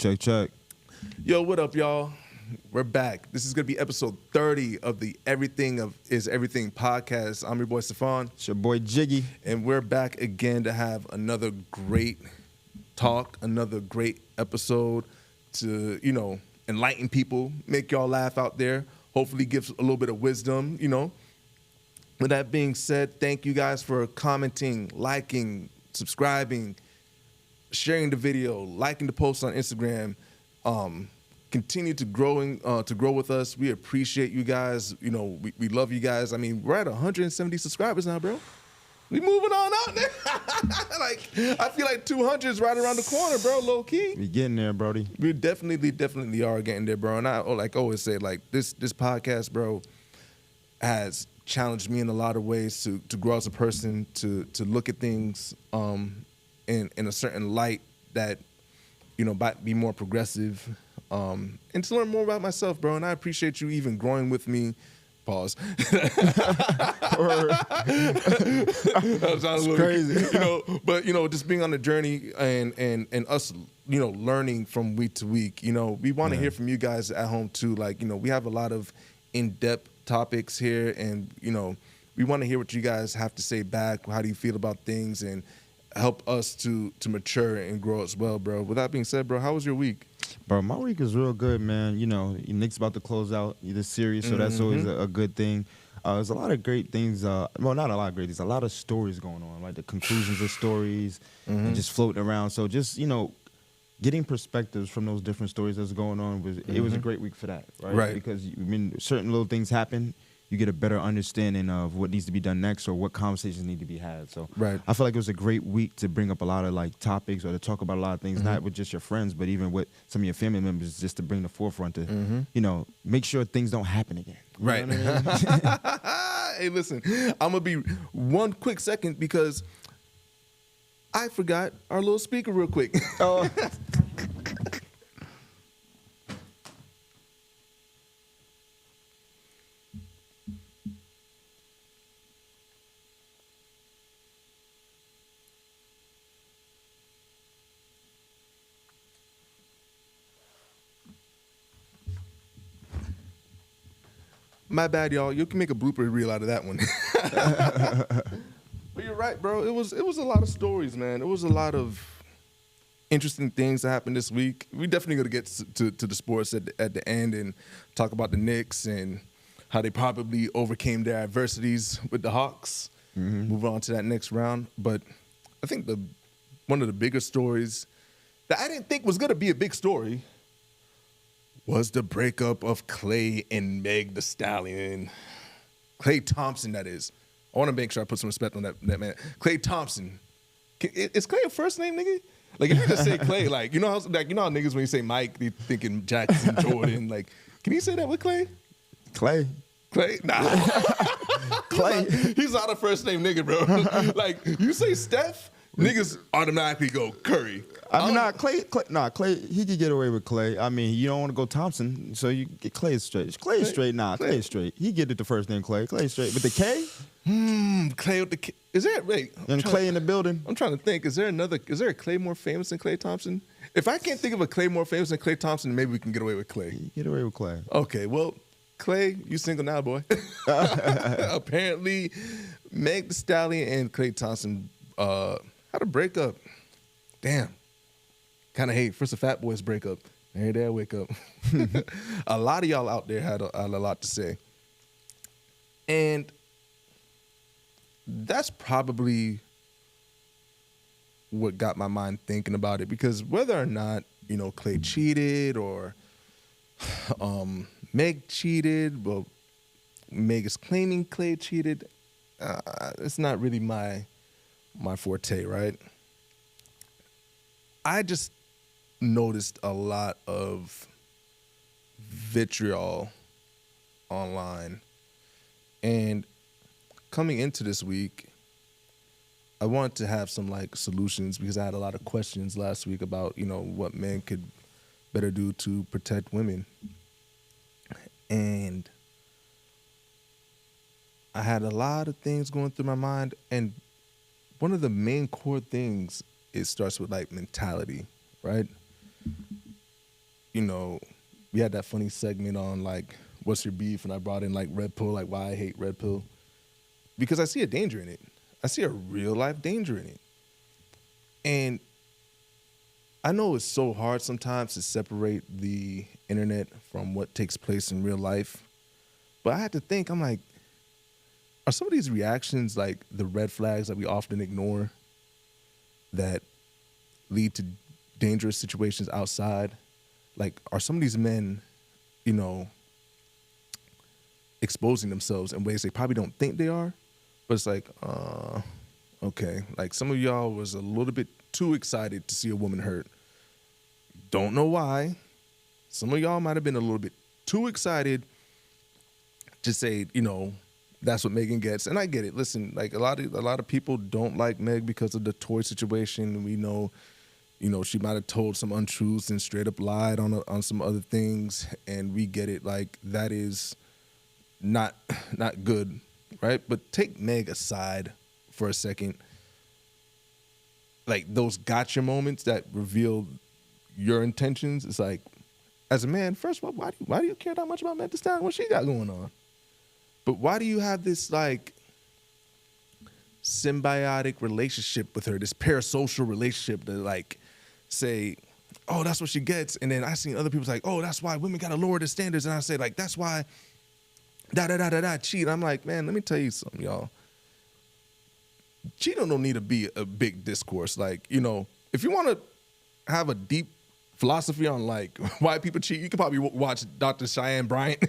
Check, check. Yo, what up, y'all? We're back. This is going to be episode 30 of the Is Everything podcast. I'm your boy, Stephon. It's your boy, Jiggy. And we're back again to have another great talk, another great episode to, enlighten people, make y'all laugh out there, hopefully give a little bit of wisdom, With that being said, thank you guys for commenting, liking, subscribing, sharing the video, liking the post on Instagram. Continue to grow with us. We appreciate you guys. We love you guys. I mean, we're at 170 subscribers now, bro. We moving on out there. I feel like 200 is right around the corner, bro. Low key. We getting there, Brody. We definitely are getting there, bro. And I always say, this podcast, bro, has challenged me in a lot of ways to grow as a person, to look at things in a certain light that be more progressive, and to learn more about myself, bro. And I appreciate you even growing with me. Pause. That sounds crazy, But just being on the journey and us, learning from week to week. We want to hear from you guys at home too. We have a lot of in-depth topics here, and we want to hear what you guys have to say back. How do you feel about things, and help us to mature and grow as well, bro. With that being said, bro, how was your week? Bro, my week is real good, man. Nick's about to close out the series, so that's always a good thing. There's a lot of great things. Well, not a lot of great things. A lot of stories going on, like the conclusions of stories and just floating around. So just, getting perspectives from those different stories that's going on, it was a great week for that, right? Right. Because certain little things happen, you get a better understanding of what needs to be done next or what conversations need to be had. So right. I feel like it was a great week to bring up a lot of topics or to talk about a lot of things, not with just your friends, but even with some of your family members, just to bring the forefront to, make sure things don't happen again. Right. Hey, listen, I'm going to be one quick second because I forgot our little speaker real quick. Oh. My bad, y'all. You can make a blooper reel out of that one. But you're right, bro. It was a lot of stories, man. It was a lot of interesting things that happened this week. We definitely going to get to the sports at the end and talk about the Knicks and how they probably overcame their adversities with the Hawks. Move on to that next round. But I think one of the bigger stories that I didn't think was going to be a big story was the breakup of Clay and Meg Thee Stallion. Klay Thompson, that is. I want to make sure I put some respect on that man. Klay Thompson. Is Clay a first name, nigga? If you just say Clay, you know how niggas when you say Mike, they thinking Jackson, Jordan. Can you say that with Clay? Clay? Nah. Clay. He's not a first name nigga, bro. You say Steph, niggas automatically go Curry. Clay, he could get away with Clay. I mean, you don't want to go Thompson, so you get Clay straight. Clay is straight. Clay is straight. He get it the first name Clay. Clay straight. But the K? Clay with the K. Is there, wait. And Clay in the building? I'm trying to think. Is there a Clay more famous than Klay Thompson? If I can't think of a Clay more famous than Klay Thompson, maybe we can get away with Clay. Get away with Clay. Okay, well, Clay, you single now, boy. Apparently, Meg Thee Stallion and Klay Thompson had a breakup. Damn. Kind of hate. First, a Fat Boys breakup. Every day I wake up. A lot of y'all out there had a lot to say. And that's probably what got my mind thinking about it. Because whether or not, Clay cheated or Meg cheated, well, Meg is claiming Clay cheated, it's not really my forte, right? I just noticed a lot of vitriol online. And coming into this week, I wanted to have some solutions because I had a lot of questions last week about, what men could better do to protect women. And I had a lot of things going through my mind, and one of the main core things, it starts with mentality, right? you know, we had that funny segment on like, what's your beef? And I brought in like Red Pill, like why I hate Red Pill. Because I see a danger in it. I see a real life danger in it. And I know it's so hard sometimes to separate the internet from what takes place in real life. But I had to think, I'm like, are some of these reactions like the red flags that we often ignore that lead to dangerous situations outside? Like, are some of these men, you know, exposing themselves in ways they probably don't think they are? But it's like, okay. Like, some of y'all was a little bit too excited to see a woman hurt. Don't know why. Some of y'all might have been a little bit too excited to say, you know, that's what Megan gets. And I get it. Listen, like a lot of people don't like Meg because of the toy situation. We know, you know, she might have told some untruths and straight up lied on some other things, and we get it. Like, that is not good, right? But take Meg aside for a second. Like, those gotcha moments that reveal your intentions, it's like, as a man, first of all, why do you care that much about Meg Thee Stallion? What she got going on? But why do you have this like symbiotic relationship with her, this parasocial relationship that like say, oh, that's what she gets, and then I seen other people like, oh, that's why women gotta lower their standards, and I say like, that's why cheat. I'm like, man, let me tell you something, y'all. Cheating don't need to be a big discourse. Like, you know, if you want to have a deep philosophy on like why people cheat, you could probably watch Dr. Cheyenne Bryant.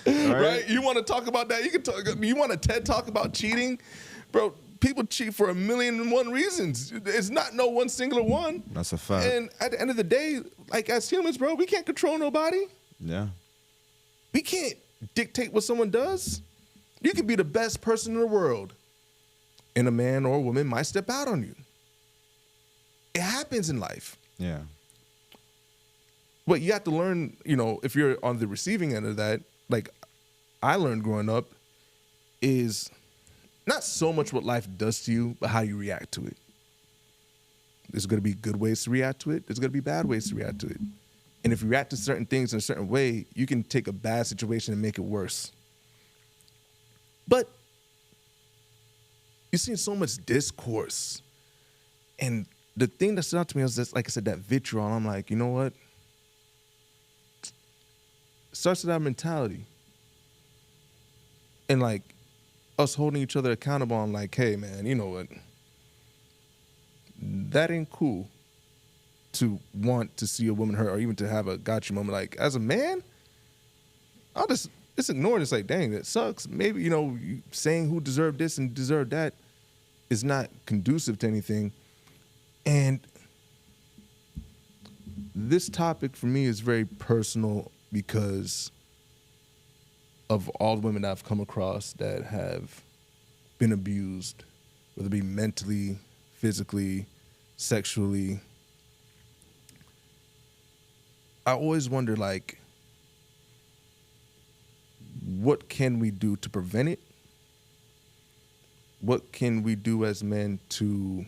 Right? You want to talk about that? You can talk. You want a TED talk about cheating, bro? People cheat for 1,000,001 reasons. It's not no one singular one. That's a fact. And at the end of the day, like as humans, bro, we can't control nobody. Yeah. We can't dictate what someone does. You could be the best person in the world, and a man or a woman might step out on you. It happens in life. Yeah. But you have to learn, you know, if you're on the receiving end of that, like I learned growing up, is not so much what life does to you, but how you react to it. There's going to be good ways to react to it. There's going to be bad ways to react to it. And if you react to certain things in a certain way, you can take a bad situation and make it worse. But you're seeing so much discourse. And the thing that stood out to me was just, like I said, that vitriol. I'm like, you know what? It starts with that mentality. And like us holding each other accountable. I'm like, hey, man, you know what? That ain't cool to want to see a woman hurt or even to have a gotcha moment. Like, as a man, I'll just ignore it. It's like, dang, that sucks. Maybe, you know, saying who deserved this and deserved that is not conducive to anything. And this topic for me is very personal because of all the women that I've come across that have been abused, whether it be mentally, physically, sexually. I always wonder, like, what can we do to prevent it? What can we do as men to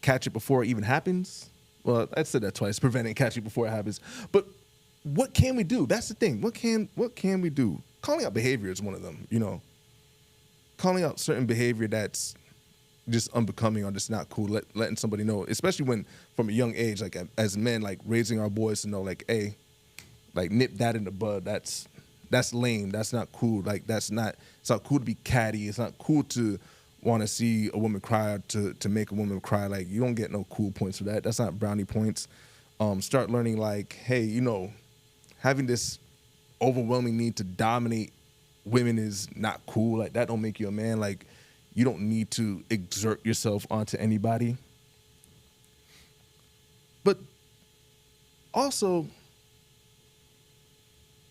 catch it before it even happens? Well, I said that twice, prevent it, catch it before it happens. But what can we do? That's the thing. What can we do? Calling out behavior is one of them, you know. Calling out certain behavior that's just unbecoming or just not cool, letting somebody know, especially when from a young age, like as men, like raising our boys to know, like, hey, like nip that in the bud. That's lame. That's not cool. Like it's not cool to be catty. It's not cool to want to see a woman cry or to make a woman cry. Like, you don't get no cool points for that. That's not brownie points. Start learning, like, hey, you know, having this overwhelming need to dominate women is not cool. Like, that don't make you a man. Like, you don't need to exert yourself onto anybody. But also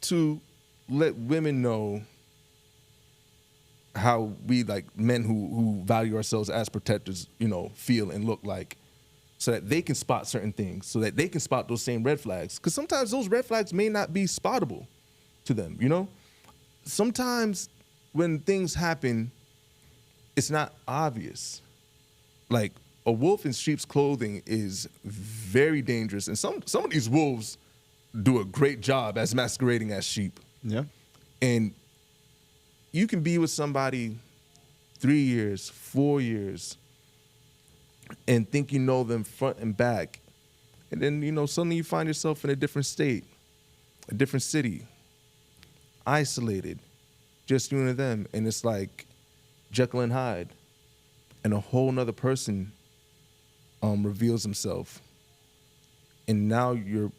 to let women know how we, like men who value ourselves as protectors, you know, feel and look like, so that they can spot certain things, so that they can spot those same red flags. Because sometimes those red flags may not be spottable to them, you know? Sometimes when things happen, it's not obvious. Like, a wolf in sheep's clothing is very dangerous, and some of these wolves do a great job as masquerading as sheep. Yeah. And you can be with somebody 3 years, 4 years, and think you know them front and back. And then, suddenly you find yourself in a different state, a different city, isolated, just you and them. And it's like Jekyll and Hyde. And a whole nother person reveals himself. And now you're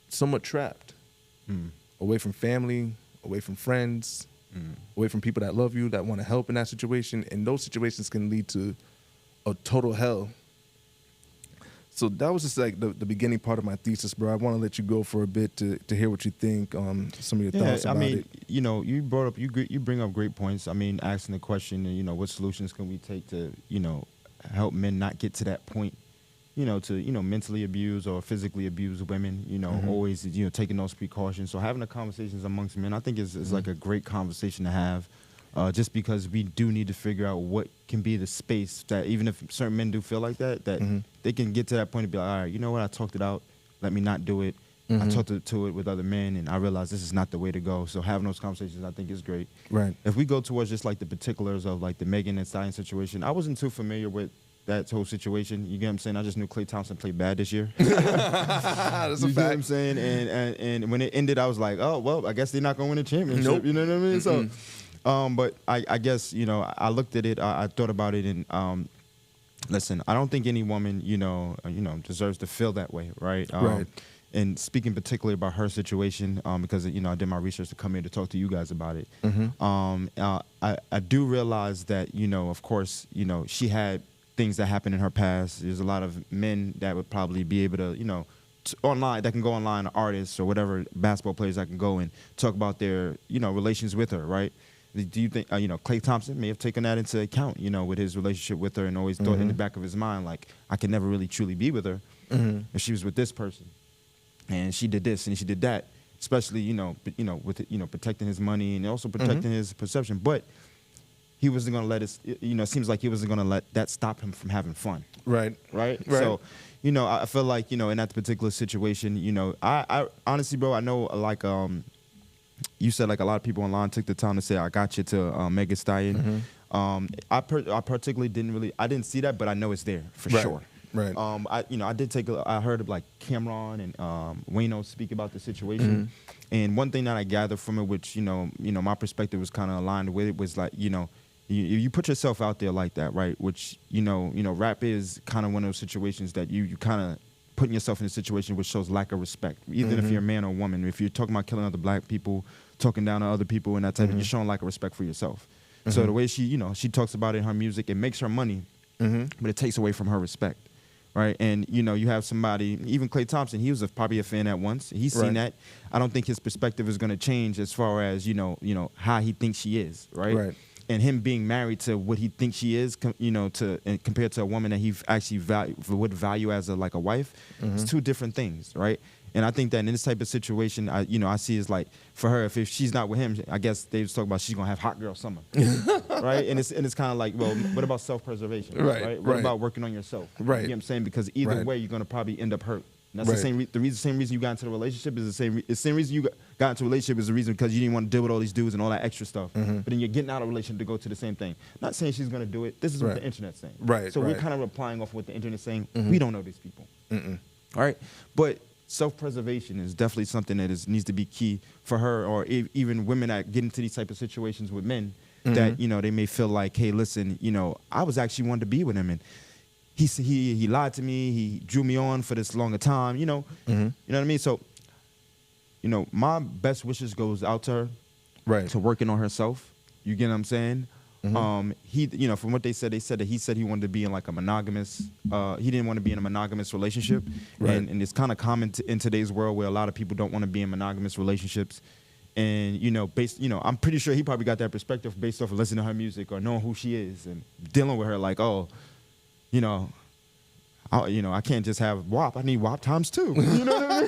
somewhat trapped. Away from family, away from friends, away from people that love you, that want to help in that situation. And those situations can lead to a total hell. So that was just like the beginning part of my thesis, bro. I want to let you go for a bit to hear what you think, some of your thoughts about it. You brought up, you bring up great points. I mean, asking the question, what solutions can we take to, help men not get to that point, to, mentally abuse or physically abuse women, always, taking those precautions. So having the conversations amongst men, I think is like a great conversation to have. Just because we do need to figure out what can be the space that even if certain men do feel like that they can get to that point and be like, all right, you know what, I talked it out, let me not do it. I talked to it with other men, and I realized this is not the way to go. So having those conversations, I think, is great. Right. If we go towards just like the particulars of like the Megan and Stallion situation, I wasn't too familiar with that whole situation. You get what I'm saying? I just knew Klay Thompson played bad this year. That's a fact. You get what I'm saying? And when it ended, I was like, oh, well, I guess they're not going to win a championship. Nope. You know what I mean? So. But I guess, I looked at it, I thought about it, and listen, I don't think any woman, deserves to feel that way, right? Right. And speaking particularly about her situation, because, I did my research to come here to talk to you guys about it. I do realize that, of course, she had things that happened in her past. There's a lot of men that would probably be able to, online, that can go online, artists or whatever, basketball players that can go and talk about their, relations with her, right? Do you think, Klay Thompson may have taken that into account, with his relationship with her, and always thought in the back of his mind, like, I could never really truly be with her if she was with this person. And she did this and she did that, especially, with, protecting his money and also protecting his perception. But he wasn't going to let it, it seems like he wasn't going to let that stop him from having fun. Right. So, I feel like, in that particular situation, I honestly, bro, I know, like, you said, like, a lot of people online took the time to say, I got you to Megan Stallion. I particularly didn't see that, but I know it's there for sure. Right. I did I heard of, like, Cameron and Wayno speak about the situation. And one thing that I gathered from it, which, my perspective was kind of aligned with it, was like, you put yourself out there like that, right? Which, rap is kind of one of those situations that you kind of putting yourself in a situation which shows lack of respect, even if you're a man or a woman. If you're talking about killing other black people, talking down to other people and that type of, you're showing lack of respect for yourself. So the way she, she talks about it in her music, it makes her money, but it takes away from her respect, right? And, you have somebody, even Klay Thompson, he was probably a fan at once. He's seen that. I don't think his perspective is going to change as far as, how he thinks she is, right? And him being married to what he thinks she is, compared to a woman that he actually would value as a wife, it's two different things, right? And I think that in this type of situation, I see is like, for her, if she's not with him, I guess they was talking about she's gonna have hot girl summer, right? And it's kind of like, well, what about self-preservation, right? What about working on yourself, right? You know what I'm saying? Because either way, you're gonna probably end up hurt. And that's the same reason you got into the relationship is the same reason you got into a relationship is the reason because you didn't want to deal with all these dudes and all that extra stuff. But then you're getting out of a relationship to go to the same thing. Not saying she's going to do it. This is what the internet's saying. So we're kind of replying off what the internet's saying. We don't know these people. All right? But self-preservation is definitely something that needs to be key for her, or even women that get into these type of situations with men that, they may feel like, hey, listen, I was actually wanting to be with him, and he lied to me. He drew me on for this longer time. You know what I mean. So, my best wishes goes out to her, to working on herself. You get what I'm saying? He, from what they said that he said he wanted to be in like a monogamous. He didn't want to be in a monogamous relationship, and it's kind of common in today's world where a lot of people don't want to be in monogamous relationships. And I'm pretty sure he probably got that perspective based off of listening to her music or knowing who she is and dealing with her like, oh. I can't just have WAP. I need WAP times 2. You know what I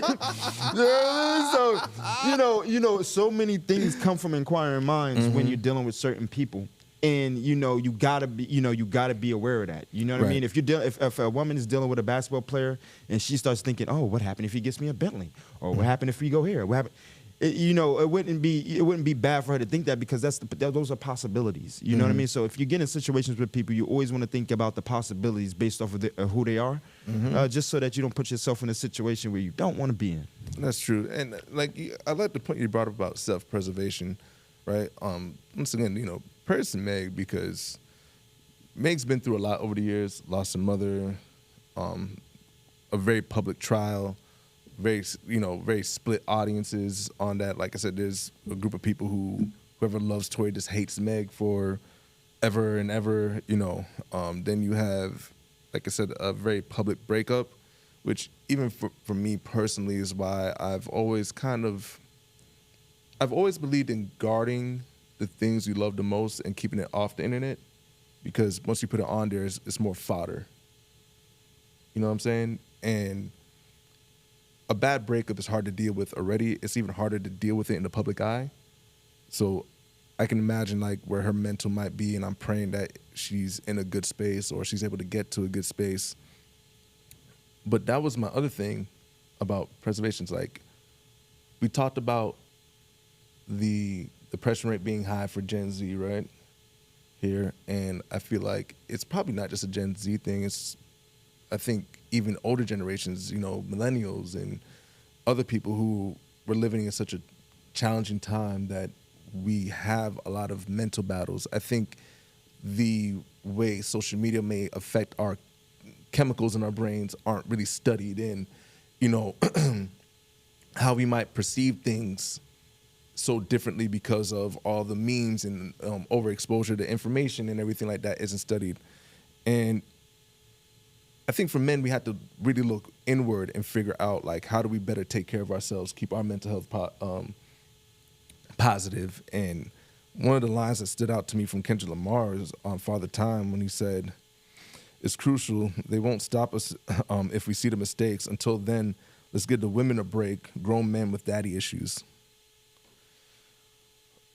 mean? So, so many things come from inquiring minds when you're dealing with certain people. And you gotta be aware of that. You know what I mean? If if a woman is dealing with a basketball player and she starts thinking, oh, what happened if he gets me a Bentley, or what happened if we go here? What happened? It wouldn't be bad for her to think that, because those are possibilities. You know what I mean? So if you get in situations with people, you always want to think about the possibilities based off of who they are, just so that you don't put yourself in a situation where you don't want to be in. That's true. And I like the point you brought up about self-preservation, right? Once again, prayers to Meg, because Meg's been through a lot over the years. Lost her mother, a very public trial. Very split audiences on that. Like I said, there's a group of people whoever loves Tory just hates Meg for ever and ever, Then you have, like I said, a very public breakup, which even for me personally is why I've always believed in guarding the things you love the most and keeping it off the internet, because once you put it on there, it's more fodder. You know what I'm saying? And a bad breakup is hard to deal with already. It's even harder to deal with it in the public eye. So I can imagine where her mental might be, and I'm praying that she's in a good space or she's able to get to a good space. But that was my other thing about preservations. We talked about the depression rate being high for Gen Z, right? Here. And I feel like it's probably not just a Gen Z thing. I think even older generations, millennials and other people who were living in such a challenging time, that we have a lot of mental battles. I think the way social media may affect our chemicals in our brains aren't really studied, and, how we might perceive things so differently because of all the memes and overexposure to information and everything like that isn't studied. And I think for men, we have to really look inward and figure out, how do we better take care of ourselves, keep our mental health positive. And one of the lines that stood out to me from Kendrick Lamar is on Father Time, when he said, "It's crucial. They won't stop us if we see the mistakes. Until then, let's give the women a break, grown men with daddy issues."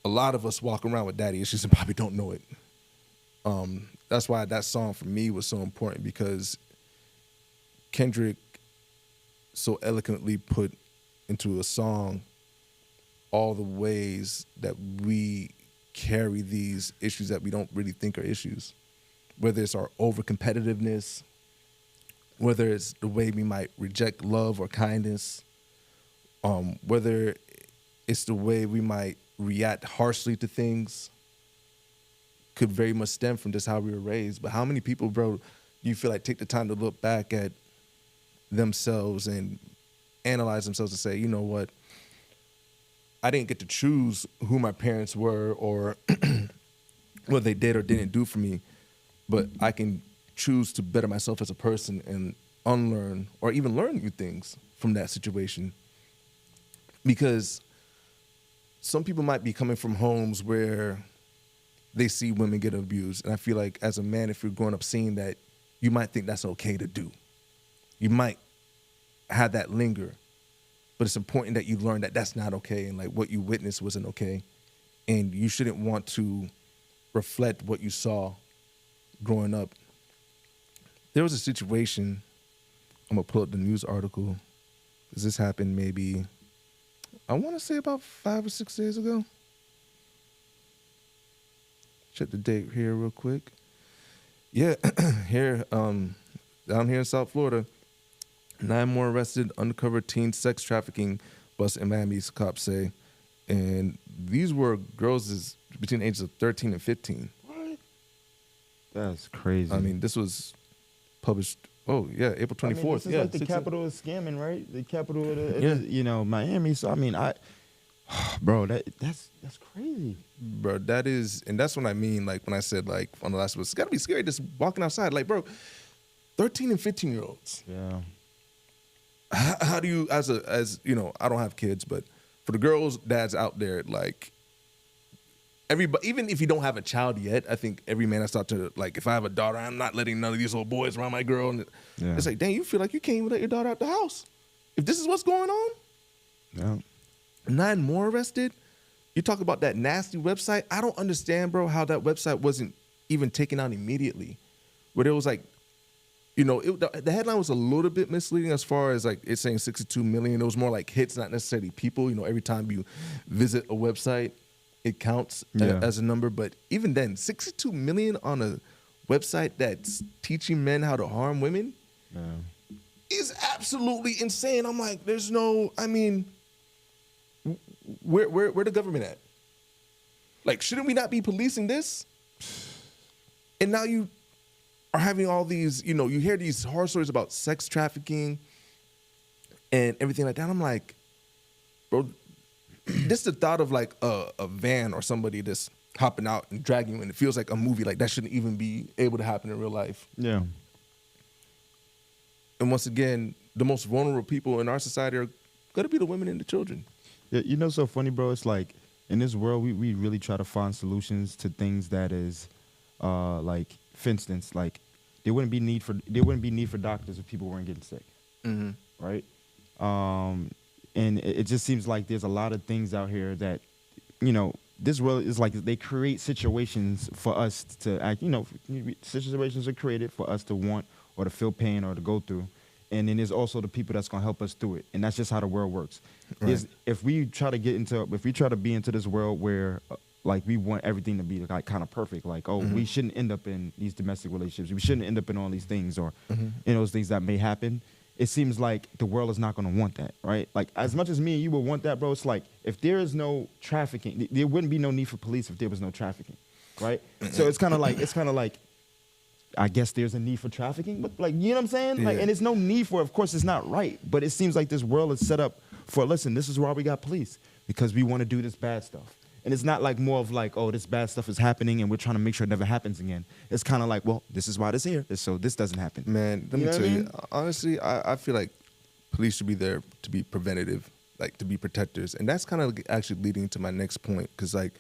A lot of us walk around with daddy issues and probably don't know it. That's why that song for me was so important, because Kendrick so eloquently put into a song all the ways that we carry these issues that we don't really think are issues, whether it's our over-competitiveness, whether it's the way we might reject love or kindness, whether it's the way we might react harshly to things, could very much stem from just how we were raised. But how many people, bro, do you feel like take the time to look back at themselves and analyze themselves and say, you know what, I didn't get to choose who my parents were or what they did or didn't do for me, but I can choose to better myself as a person and unlearn or even learn new things from that situation. Because some people might be coming from homes where they see women get abused. And I feel like as a man, if you're growing up seeing that, you might think that's okay to do. You might have that linger, but it's important that you learn that that's not okay, and what you witnessed wasn't okay. And you shouldn't want to reflect what you saw growing up. There was a situation, I'm gonna pull up the news article, because this happened maybe, I wanna say about 5 or 6 days ago. Check the date here real quick. Yeah, here, down here in South Florida, 9 more arrested, undercover teen sex trafficking bust in Miami, cops say. And these were girls between the ages of 13 and 15. What? That's crazy. I mean, this was published, April 24th. This is the capital of scamming, right? The capital of Miami. So, bro, that's crazy. Bro, and that's what I mean, when I said, on the last one, it's got to be scary just walking outside. Bro, 13 and 15-year-olds. Yeah. How do you, as I don't have kids, but for the girls, dads out there, everybody, even if you don't have a child yet, I think every man has thought to, if I have a daughter, I'm not letting none of these little boys around my girl. And it's dang, you feel like you can't even let your daughter out the house. If this is what's going on. Yeah. 9 more arrested. you talk about that nasty website. I don't understand, bro, how that website wasn't even taken out immediately. Where it was like, the headline was a little bit misleading as far as like it's saying 62 million. It was more like hits, not necessarily people. Every time you visit a website, it counts as a number. But even then, 62 million on a website that's teaching men how to harm women is absolutely insane. I'm like, where the government at? Like, shouldn't we not be policing this? And now you are having all these, you hear these horror stories about sex trafficking and everything like that. I'm like, bro, just the thought of like a van or somebody just hopping out and dragging you, and it feels like a movie. Like that shouldn't even be able to happen in real life. Yeah. And once again, the most vulnerable people in our society are going to be the women and the children. Yeah, so funny, bro. It's like in this world, we really try to find solutions to things that is, like, for instance, like there wouldn't be need for doctors if people weren't getting sick, right? And it just seems like there's a lot of things out here that, this world is like they create situations for us to act. Situations are created for us to want or to feel pain or to go through. And then there's also the people that's gonna help us through it, and that's just how the world works. Right. If we try to be into this world where, like, we want everything to be like kind of perfect, like, we shouldn't end up in these domestic relationships, we shouldn't end up in all these things, or those things that may happen. It seems like the world is not gonna want that, right? Like, as much as me and you would want that, bro, it's like if there is no trafficking, there wouldn't be no need for police if there was no trafficking, right? So it's kind of like. I guess there's a need for trafficking, but like, you know what I'm saying? Like, and there's no need for it. Of course, it's not right, but it seems like this world is set up for, listen, this is why we got police, because we want to do this bad stuff. And it's not like more of like, oh, this bad stuff is happening and we're trying to make sure it never happens again. It's kind of like, well, this is why this here, so this doesn't happen. Man, let me tell you, honestly, I feel like police should be there to be preventative, like to be protectors. And that's kind of actually leading to my next point, because like,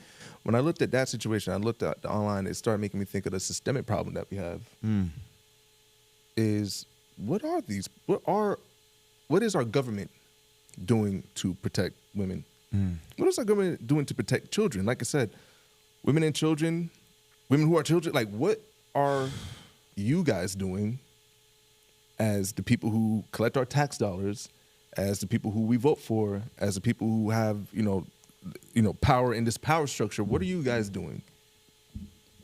when I looked at that situation, I looked at the online, it started making me think of the systemic problem that we have. Is what is our government doing to protect women? What is our government doing to protect children? Like I said, women and children, women who are children, like what are you guys doing as the people who collect our tax dollars, as the people who we vote for, as the people who have, power in this power structure? What are you guys doing?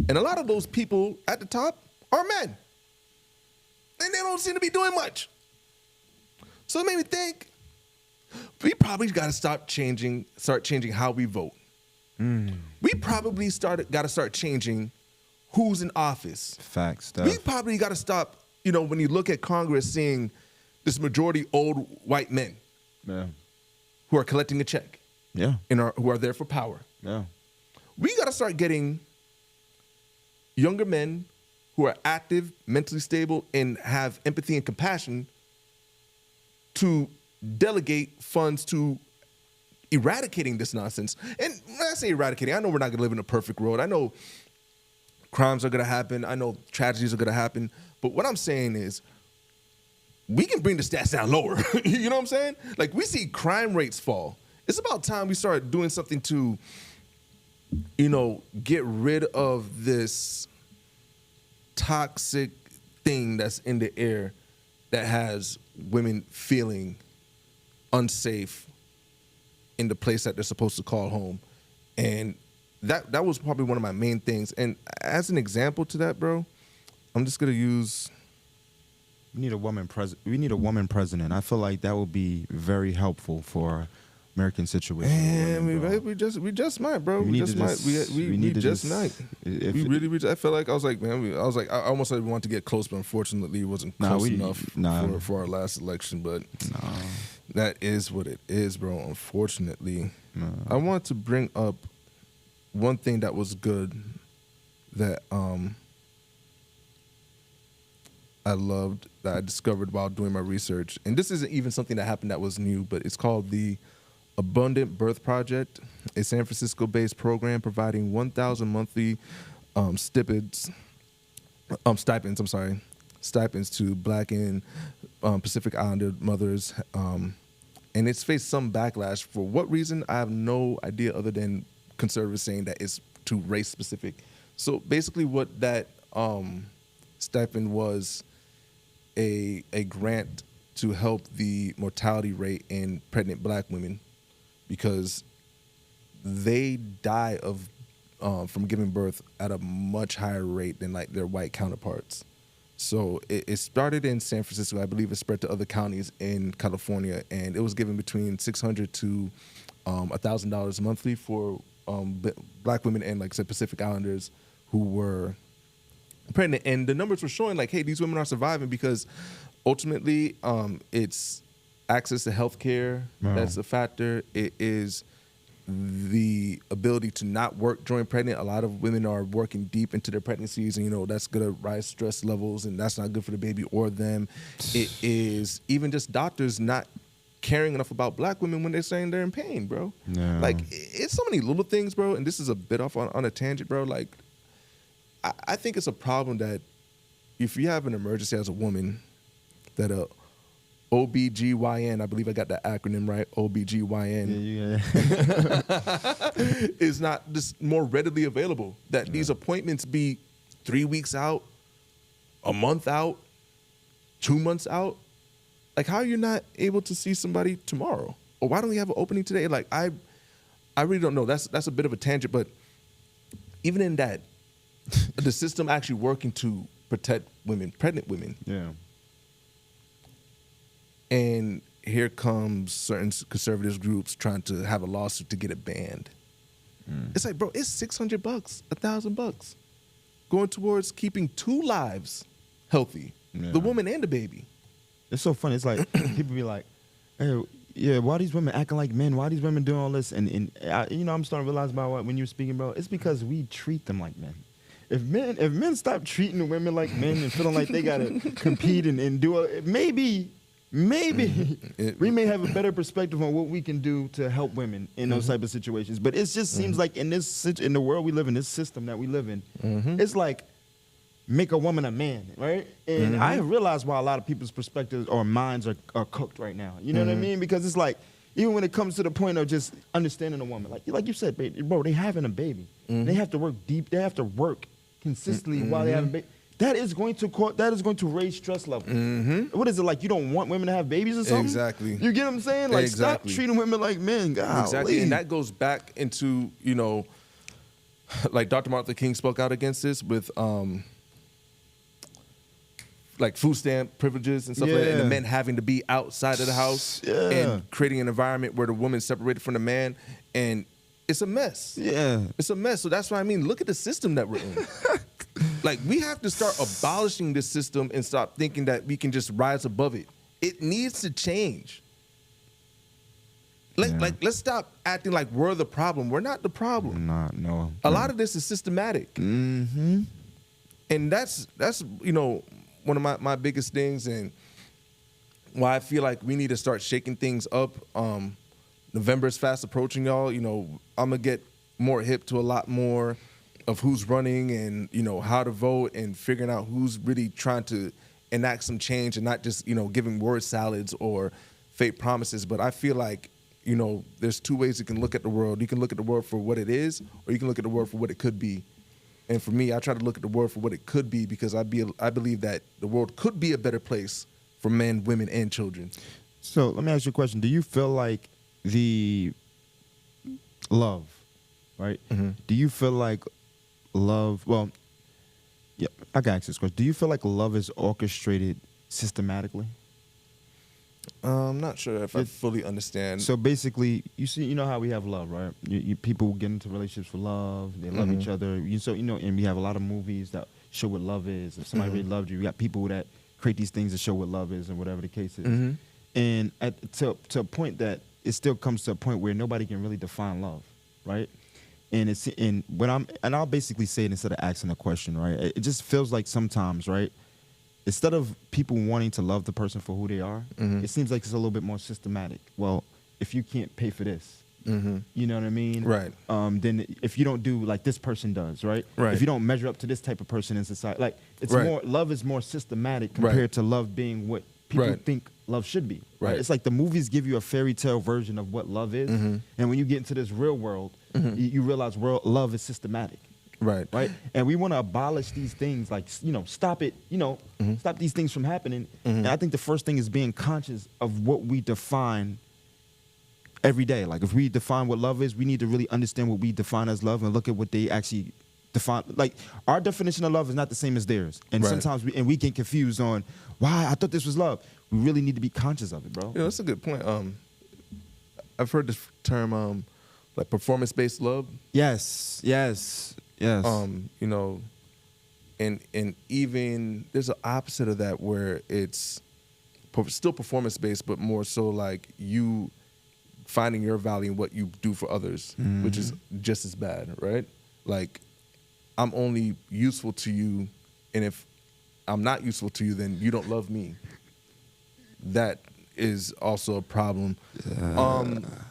And a lot of those people at the top are men. And they don't seem to be doing much. So it made me think, we probably got to start changing how we vote. We probably got to start changing who's in office. Facts, stuff. We probably got to stop, when you look at Congress, seeing this majority old white men who are collecting a check. Yeah. Who are there for power. Yeah. We got to start getting younger men who are active, mentally stable, and have empathy and compassion to delegate funds to eradicating this nonsense. And when I say eradicating, I know we're not going to live in a perfect world. I know crimes are going to happen. I know tragedies are going to happen. But what I'm saying is, we can bring the stats down lower. You know what I'm saying? Like, we see crime rates fall. It's about time we start doing something to, get rid of this toxic thing that's in the air that has women feeling unsafe in the place that they're supposed to call home. And that was probably one of my main things. And as an example to that, bro, I'm just going to use... We need a woman president. I feel like that would be very helpful for American situation. Man, we just might, bro. We just might. I felt like I was like, man. I almost like wanted to get close, but unfortunately, it wasn't close enough for our last election. But that is what it is, bro. Unfortunately, I want to bring up one thing that was good that I loved, that I discovered while doing my research. And this isn't even something that happened that was new, but it's called the Abundant Birth Project, a San Francisco-based program providing 1,000 monthly stipends to Black and Pacific Islander mothers. And it's faced some backlash. For what reason, I have no idea, other than conservatives saying that it's too race specific. So basically, what that stipend was a grant to help the mortality rate in pregnant black women, because they die of from giving birth at a much higher rate than like their white counterparts. So it started in San Francisco. I believe it spread to other counties in California, and it was given between $600 to $1,000 monthly for black women and, like I said, Pacific Islanders who were pregnant. And the numbers were showing like, hey, these women are surviving because ultimately it's access to health care. Wow. That's a factor. It is the ability to not work during pregnant. A lot of women are working deep into their pregnancies, and that's going to rise stress levels, and that's not good for the baby or them. It is even just doctors not caring enough about black women when they're saying they're in pain, bro. No. Like, it's so many little things, bro, and this is a bit off on a tangent, bro. Like, I think it's a problem that if you have an emergency as a woman, that OBGYN, I believe I got that acronym right, OBGYN, is not just more readily available. That these appointments be 3 weeks out, a month out, 2 months out. Like, how are you not able to see somebody tomorrow? Or why don't we have an opening today? Like, I really don't know. That's a bit of a tangent, but even in that, the system actually working to protect women, pregnant women. Yeah. And here comes certain conservative groups trying to have a lawsuit to get it banned. It's like, bro, it's $600, $1,000 going towards keeping 2 lives healthy, the woman and the baby. It's so funny. It's like people be like, hey, yeah, why are these women acting like men? Why are these women doing all this? And I'm starting to realize about when you were speaking, bro, it's because we treat them like men. If men stop treating women like men and feeling like they gotta compete and do it, maybe we may have a better perspective on what we can do to help women in those type of situations. But it just seems like in the world we live in, this system that we live in, it's like make a woman a man, right? And I realize why a lot of people's perspectives or minds are cooked right now. You know what I mean? Because it's like, even when it comes to the point of just understanding a woman, like you said, baby, bro, they having a baby. They have to work deep. They have to work consistently while they have a baby. That is going to raise stress levels. What is it like? You don't want women to have babies or something? Exactly. You get what I'm saying? Like, stop treating women like men. God, exactly. And that goes back into, like Dr. Martin Luther King spoke out against this with like food stamp privileges and stuff like that, and the men having to be outside of the house and creating an environment where the woman's separated from the man, and it's a mess. Yeah. It's a mess. So that's what I mean. Look at the system that we're in. Like, we have to start abolishing this system and stop thinking that we can just rise above it. It needs to change. Let's stop acting like we're the problem. We're not the problem. No. A lot of this is systematic. And that's one of my biggest things, and why I feel like we need to start shaking things up. November is fast approaching, y'all. I'm going to get more hip to a lot more of who's running and, how to vote and figuring out who's really trying to enact some change and not just, giving word salads or fake promises. But I feel like, there's 2 ways you can look at the world. You can look at the world for what it is, or you can look at the world for what it could be. And for me, I try to look at the world for what it could be, because I believe that the world could be a better place for men, women, and children. So let me ask you a question. Do you feel like the love, right? Do you feel like love, I can ask this question. Do you feel like love is orchestrated systematically? I'm not sure if I fully understand. So basically, you know how we have love, right? People get into relationships for love. They love each other. And we have a lot of movies that show what love is. If somebody really loved you, we got people that create these things that show what love is, and whatever the case is. And to a point that it still comes to a point where nobody can really define love, right? And I'll basically say it instead of asking a question, right? It just feels like sometimes, right? Instead of people wanting to love the person for who they are, it seems like it's a little bit more systematic. Well, if you can't pay for this, you know what I mean? Right. Then if you don't do like this person does, right? Right. If you don't measure up to this type of person in society, like it's more, love is more systematic compared to love being what people Right. think love should be. Right? Right. It's like the movies give you a fairy tale version of what love is, and when you get into this real world, you realize love is systematic. Right. Right, and we want to abolish these things, like stop it, stop these things from happening. And I think the first thing is being conscious of what we define every day. Like if we define what love is, we need to really understand what we define as love and look at what they actually define. Like our definition of love is not the same as theirs, and Right. sometimes we get confused on why I thought this was love. We really need to be conscious of it, bro. Yeah, that's a good point. I've heard this term, like performance-based love. Yes. You know, and even there's an opposite of that where it's still performance-based, but more so like you finding your value in what you do for others, which is just as bad, right? Like I'm only useful to you, and if I'm not useful to you, then you don't love me. That is also a problem.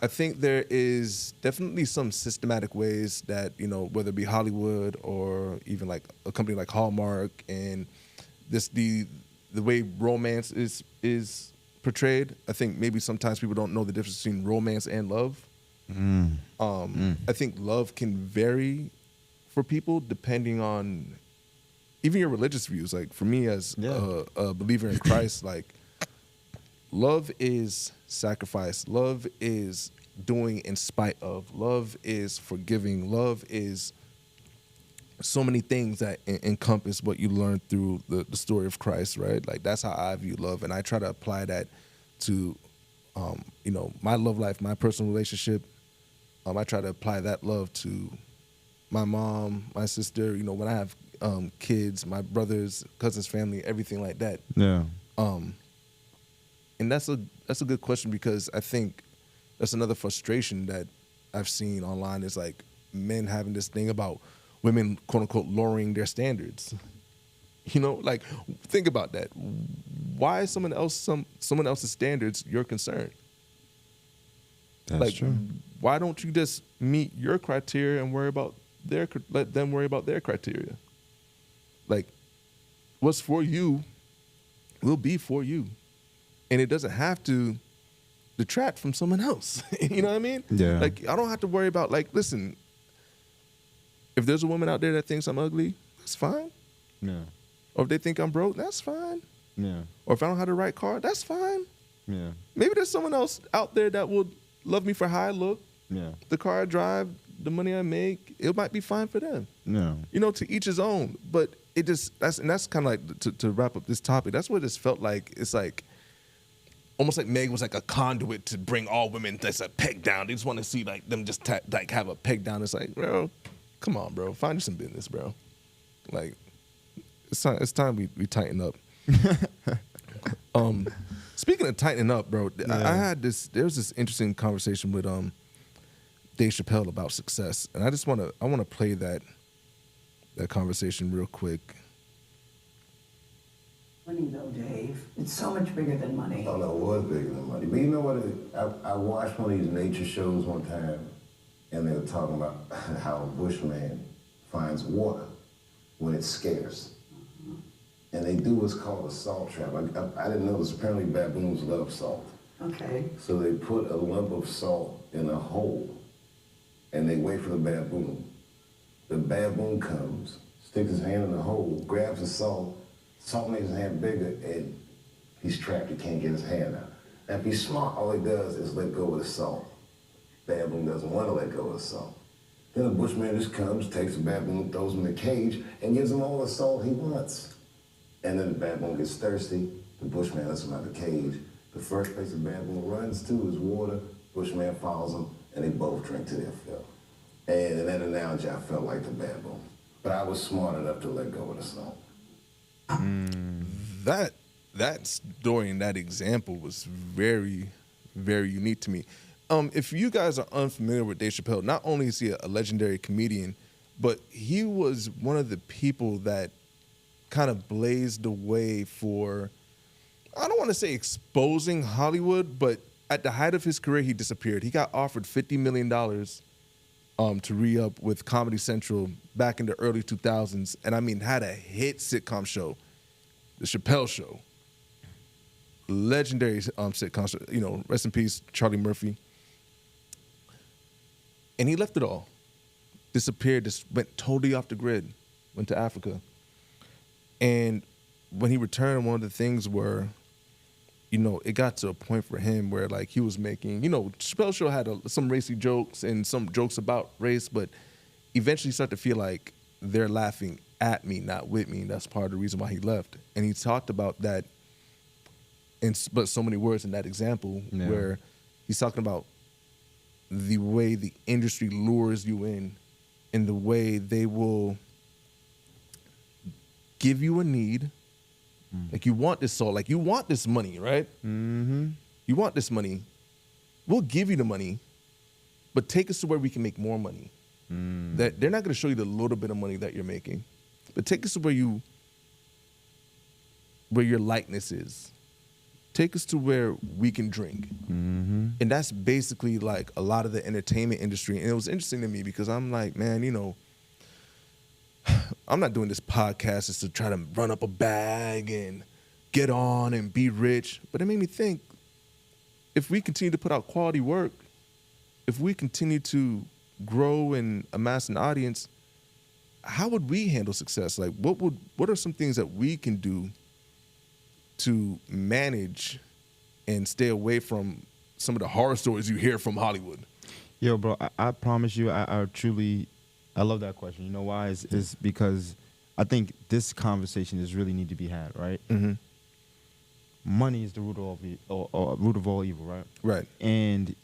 I think there is definitely some systematic ways that, whether it be Hollywood or even like a company like Hallmark and the way romance is portrayed. I think maybe sometimes people don't know the difference between romance and love. I think love can vary for people depending on even your religious views. Like for me as a believer in Christ, like love is sacrifice. Love is doing in spite of. Love is forgiving. Love is so many things that encompass what you learn through the story of Christ, right? Like that's how I view love, and I try to apply that to, my love life, my personal relationship. I try to apply that love to my mom, my sister. When I have kids, my brothers, cousins, family, everything like that. Yeah. And that's a good question, because I think that's another frustration that I've seen online is like men having this thing about women, quote unquote, lowering their standards. Like think about that. Why is someone else's standards your concern? That's true. Why don't you just meet your criteria and let them worry about their criteria? Like what's for you will be for you. And it doesn't have to detract from someone else. You know what I mean? Yeah. Like, I don't have to worry about, like, listen, if there's a woman out there that thinks I'm ugly, that's fine. Yeah. Or if they think I'm broke, that's fine. Yeah. Or if I don't have the right car, that's fine. Yeah. Maybe there's someone else out there that will love me for how I look, Yeah. the car I drive, the money I make. It might be fine for them. Yeah. To each his own. But that's kind of like, to wrap up this topic, that's what it's felt like. It's like, almost like Meg was like a conduit to bring all women that's a peg down. They just want to see like them just like have a peg down. It's like, bro, come on, bro, find you some business, bro. Like, it's time we tighten up. Speaking of tightening up, bro, Yeah. there was this interesting conversation with Dave Chappelle about success, and I want to play that conversation real quick. Money though, Dave. It's so much bigger than money. Oh no, it was bigger than money. But you know what? I watched one of these nature shows one time, and they were talking about how a bushman finds water when it's scarce. And they do what's called a salt trap. I didn't know this. Apparently baboons love salt. Okay. So they put a lump of salt in a hole, and they wait for the baboon. The baboon comes, sticks his hand in the hole, grabs the salt makes his hand bigger, and he's trapped. He can't get his hand out. Now, if he's smart, all he does is let go of the salt. Baboon doesn't want to let go of the salt. Then the bushman just comes, takes the baboon, throws him in the cage, and gives him all the salt he wants. And then the baboon gets thirsty. The bushman lets him out of the cage. The first place the baboon runs to is water. Bushman follows him, and they both drink to their fill. And in that analogy, I felt like the baboon. But I was smart enough to let go of the salt. That story and that example was very, very unique to me. If you guys are unfamiliar with Dave Chappelle, not only is he a legendary comedian, but he was one of the people that kind of blazed the way for, I don't want to say exposing Hollywood, but at the height of his career, he disappeared. He got offered $50 million to re-up with Comedy Central back in the early 2000s, and I mean, had a hit sitcom show, The Chappelle Show. legendary sitcoms. You know, rest in peace, Charlie Murphy. And he left it all, disappeared, just went totally off the grid, went to Africa. And when he returned, one of the things were, you know, it got to a point for him where like he was making, you know, Chappelle Show had some racy jokes and some jokes about race, but eventually started to feel like they're laughing at me, not with me. And that's part of the reason why he left. And he talked about that but so many words in that example where he's talking about the way the industry lures you in and the way they will give you a need. Like you want this soul, like you want this money, right? Mm-hmm. You want this money. We'll give you the money, but take us to where we can make more money. That they're not going to show you the little bit of money that you're making, but take us to where your likeness is. Take us to where we can drink. And that's basically like a lot of the entertainment industry. And it was interesting to me because I'm like, man, you know, I'm not doing this podcast just to try to run up a bag and get on and be rich. But it made me think, if we continue to put out quality work, if we continue to grow and amass an audience, how would we handle success? Like, what are some things that we can do to manage and stay away from some of the horror stories you hear from Hollywood? Yo, bro, I promise you, I truly, I love that question. You know why? It's because I think this conversation is really need to be had, right? Mm-hmm. Money is the root of all evil, right? Right. And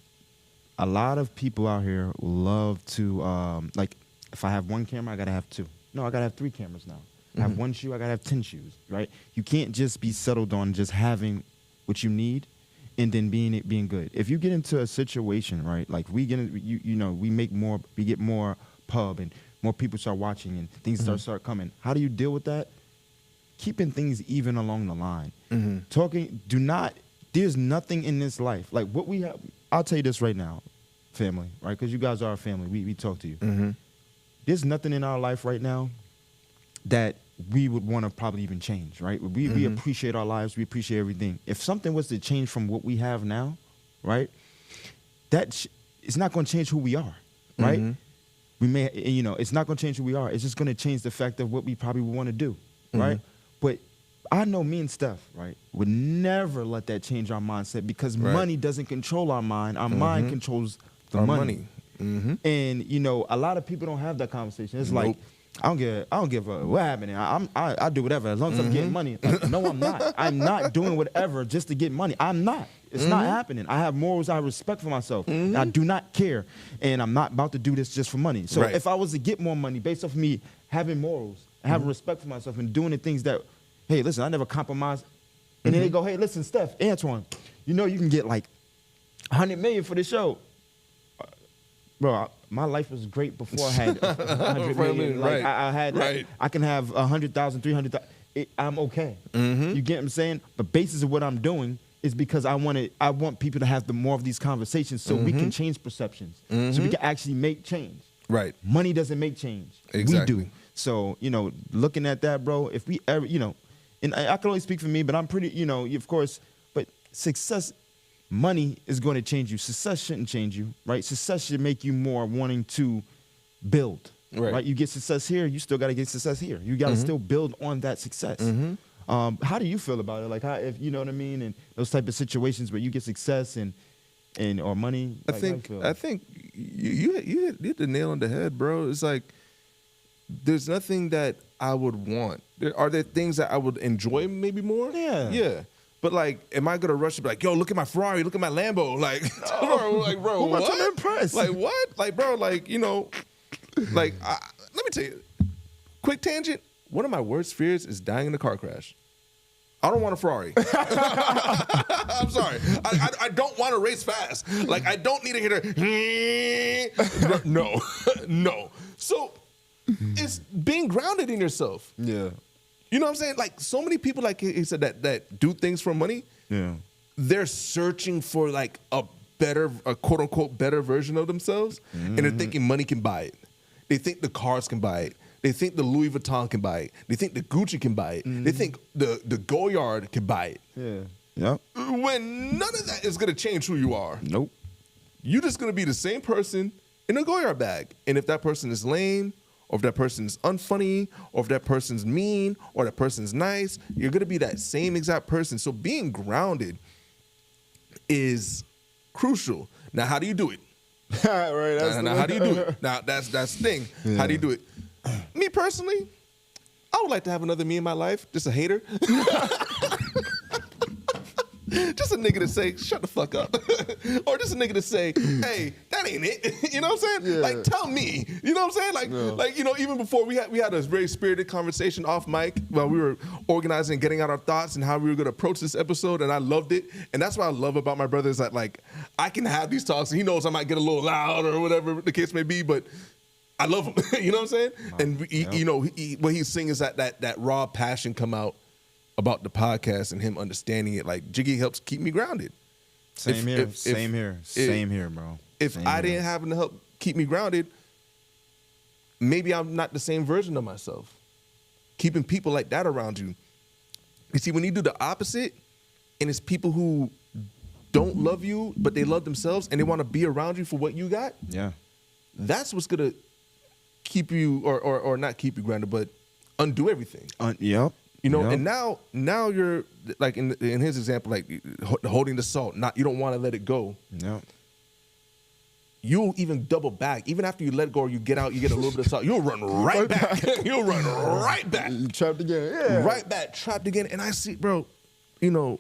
a lot of people out here love to, like, if I have one camera, I gotta have two. No, I gotta have 3 cameras now. I have one shoe, I gotta have 10 shoes, right? You can't just be settled on just having what you need and then being good. If you get into a situation, right, like we get, you know, we get more pub and more people start watching and things start coming. How do you deal with that? Keeping things even along the line. There's nothing in this life. Like what we have, I'll tell you this right now, family, right? Because you guys are our family. We talk to you. There's nothing in our life right now that we would want to probably even change, right? We appreciate our lives. We appreciate everything. If something was to change from what we have now, right, it's not going to change who we are, right? We may, you know, it's not going to change who we are. It's just going to change the fact of what we probably would want to do, right? But I know me and Steph, right, would never let that change our mindset because money doesn't control our mind. Our mind controls the money. And, you know, a lot of people don't have that conversation. It's like, I don't give a what happening. I do whatever as long as I'm getting money. Like, no, I'm not. I'm not doing whatever just to get money. I'm not. It's not happening. I have morals. I have respect for myself. I do not care, and I'm not about to do this just for money. So if I was to get more money based off me having morals, having respect for myself, and doing the things that, hey, listen, I never compromise. And then they go, hey, listen, Steph, Antoine, you know you can get like $100 million for this show. Bro, my life was great before I had 100 million. Like I had, I can have 100,000, 300,000. I'm okay. You get what I'm saying? The basis of what I'm doing is because I want people to have more of these conversations so we can change perceptions, so we can actually make change. Right. Money doesn't make change. Exactly. We do. So, you know, looking at that, bro, if we ever, you know, and I can only speak for me, but I'm pretty, you know, of course, but success. Money is going to change you. Success shouldn't change you, right? Success should make you more wanting to build, right? You get success here, you still got to get success here. You got to still build on that success. How do you feel about it? Like, how, if you know what I mean, and those type of situations where you get success and or money. I think you hit the nail on the head, bro. It's like there's nothing that I would want. Are there things that I would enjoy maybe more? Yeah. But like, am I gonna rush to be like, yo, look at my Ferrari, look at my Lambo, like, bro, what? I'm impressed. Like what? Like, bro, like, you know, like, let me tell you, quick tangent. One of my worst fears is dying in a car crash. I don't want a Ferrari. I'm sorry. I don't want to race fast. Like, I don't need to hit a. No. So it's being grounded in yourself. Yeah. You know what I'm saying? Like, so many people, like he said, that do things for money. Yeah. They're searching for like a quote unquote better version of themselves, and they're thinking money can buy it. They think the cars can buy it. They think the Louis Vuitton can buy it. They think the Gucci can buy it. They think the Goyard can buy it. Yeah. Yep. When none of that is gonna change who you are. Nope. You're just gonna be the same person in a Goyard bag. And if that person is lame, or if that person's unfunny, or if that person's mean, or that person's nice, you're gonna be that same exact person. So being grounded is crucial. Now, how do you do it? Right. Now, how do you do it? Now, that's the thing. Yeah. How do you do it? Me personally, I would like to have another me in my life. Just a hater. Just a nigga to say, shut the fuck up. Or just a nigga to say, hey, that ain't it. You know what I'm saying? Yeah. Like, tell me. You know what I'm saying? Like, you know, even before we had a very spirited conversation off mic while we were organizing and getting out our thoughts and how we were going to approach this episode, and I loved it. And that's what I love about my brother is that, like, I can have these talks, and he knows I might get a little loud or whatever the case may be, but I love him. You know what I'm saying? And, you know, what he's saying is that raw passion come out about the podcast and him understanding it. Like, Jiggy helps keep me grounded. Same here, bro. If I didn't have him to help keep me grounded, maybe I'm not the same version of myself. Keeping people like that around you. You see, when you do the opposite, and it's people who don't love you, but they love themselves, and they want to be around you for what you got, Yeah. that's what's going to keep you, or not keep you grounded, but undo everything. Yep. You know, Yep. and now you're like in his example, like holding the salt. You don't want to let it go. Yep. You'll even double back. Even after you let go or you get out, you get a little bit of salt. You'll run right back. You'll run right back. You trapped again. Yeah. Right back, trapped again. And I see, bro, you know,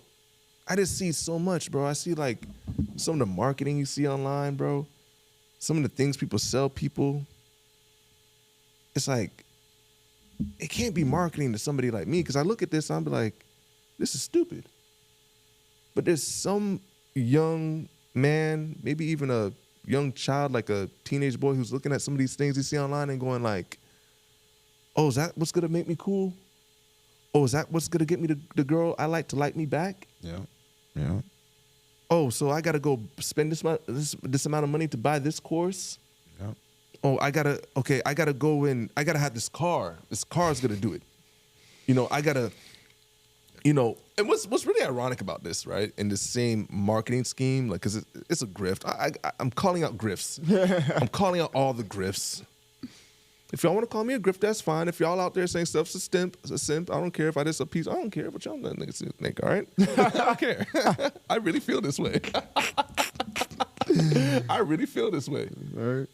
I just see so much, bro. I see like some of the marketing you see online, bro. Some of the things people sell people. It's like, it can't be marketing to somebody like me, because I look at this and I'm like, this is stupid. But there's some young man, maybe even a young child, like a teenage boy, who's looking at some of these things you see online and going like, oh, is that what's gonna make me cool? Oh, is that what's gonna get me the girl I like to like me back? Yeah. Yeah. Oh, so I gotta go spend this amount of money to buy this course? Yeah. Oh, I gotta go in, I gotta have this car. This car's gonna do it. You know, I gotta, you know, and what's really ironic about this, right? In the same marketing scheme, like, cause it's a grift. I'm calling out grifts. I'm calling out all the grifts. If y'all want to call me a grift, that's fine. If y'all out there saying stuff's a simp, I don't care if I just a piece. I don't care what y'all niggas think, all right? I don't care. I really feel this way. I really feel this way. All right.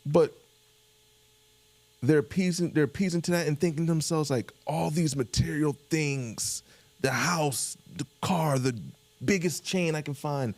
But they're appeasing to that and thinking to themselves like, all these material things, the house, the car, the biggest chain I can find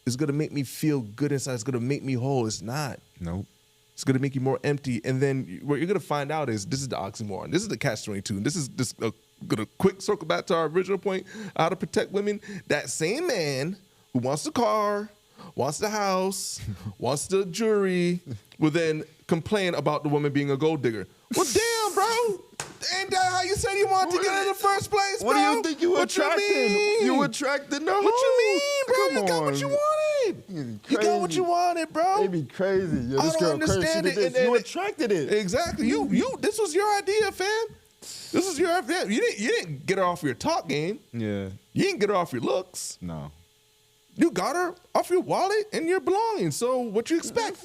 is gonna make me feel good inside. It's gonna make me whole. It's not. Nope. It's gonna make you more empty. And then what you're gonna find out is this is the oxymoron. This is the catch-22. This is just gonna quick circle back to our original point, how to protect women. That same man who wants the car, wants the house, wants the jewelry, will then complain about the woman being a gold digger. Well, damn, bro. Ain't that how you said you wanted to get her in the first place, What bro? do you think you attracted? You attracted no. What you mean, bro? Come You got on. what you wanted. You got what you wanted, bro. They be crazy. Yo, I this don't girl understand crazy. it. You attracted it. Exactly. You. This was your idea, fam. This was your idea. You didn't get her off your talk game. Yeah. You didn't get her off your looks. No. You got her off your wallet and your belongings. So what you expect?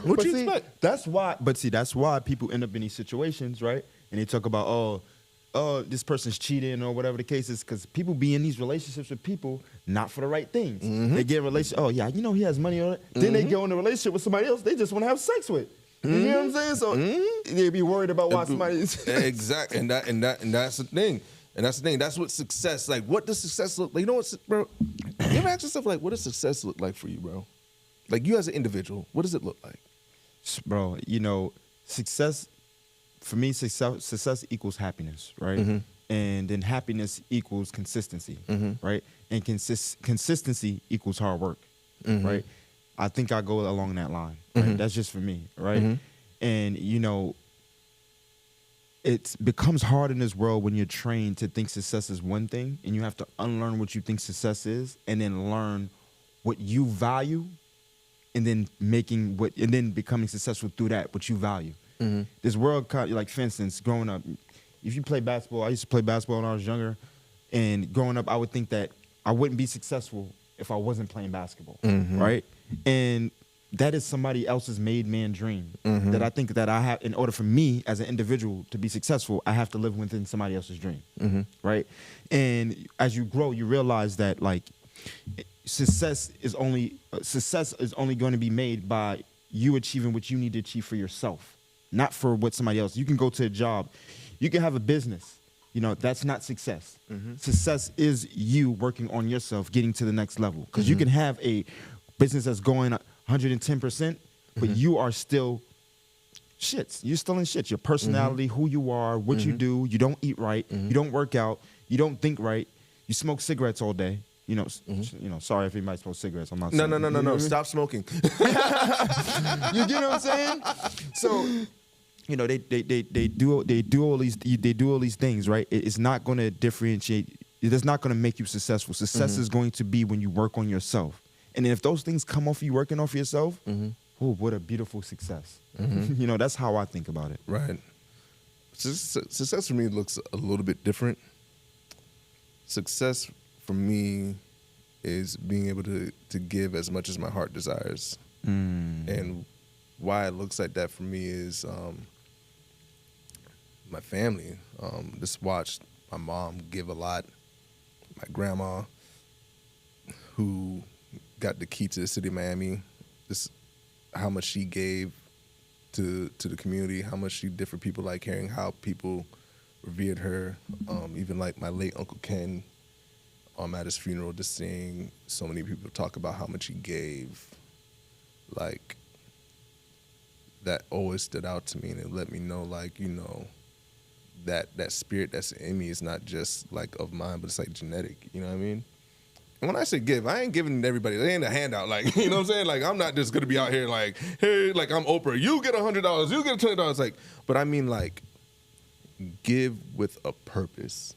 What you expect? That's why people end up in these situations, right? And they talk about, oh, this person's cheating or whatever the case is, because people be in these relationships with people not for the right things. They get in a relationship. Oh yeah, you know he has money on it. Then they go in a relationship with somebody else they just want to have sex with. You know what I'm saying? So they be worried about why somebody's Exactly, and that's the thing. And that's the thing. That's what success, like, what does success look like? You know what, bro? You ever ask yourself, like, what does success look like for you, bro? Like, you as an individual, what does it look like? Bro, you know, success, for me, success equals happiness, right? And then happiness equals consistency, right? And consistency equals hard work, right? I think I go along that line, right? That's just for me, right? And, you know, it becomes hard in this world when you're trained to think success is one thing, and you have to unlearn what you think success is, and then learn what you value, and then becoming successful through that, what you value. This world, like, for instance, growing up, if you play basketball, I used to play basketball when I was younger, And growing up, I would think that I wouldn't be successful if I wasn't playing basketball, right? And that is somebody else's made man dream that I think that I have. In order for me as an individual to be successful, I have to live within somebody else's dream, right? And as you grow, you realize that like success is only going to be made by you achieving what you need to achieve for yourself, not for what somebody else. You can go to a job, you can have a business. You know, that's not success. Success is you working on yourself, getting to the next level. Because you can have a business that's going 110%, but you are still shits. You're still in shit. Your personality, who you are, what you do. You don't eat right. You don't work out. You don't think right. You smoke cigarettes all day. You know, sorry if anybody smokes cigarettes. I'm not saying. No. Stop smoking. You get what I'm saying? So, you know, they do all these things, right? It's not going to differentiate. It's not going to make you successful. Success is going to be when you work on yourself. And then if those things come off you working off yourself, oh, what a beautiful success. You know, that's how I think about it. Right. Success for me looks a little bit different. Success for me is being able to give as much as my heart desires. And why it looks like that for me is my family. Just watched my mom give a lot. My grandma, who got the key to the city of Miami, just how much she gave to the community, how much she did for people, like hearing how people revered her. Even like my late Uncle Ken, at his funeral, just seeing so many people talk about how much he gave, like that always stood out to me, and it let me know, like, you know, that spirit that's in me is not just like of mine, but it's like genetic. You know what I mean? And when I say give, I ain't giving to everybody. They ain't a handout. Like, you know what I'm saying? Like, I'm not just gonna be out here like, hey, like I'm Oprah. You get $100. You get $20. Like, but I mean, like, give with a purpose.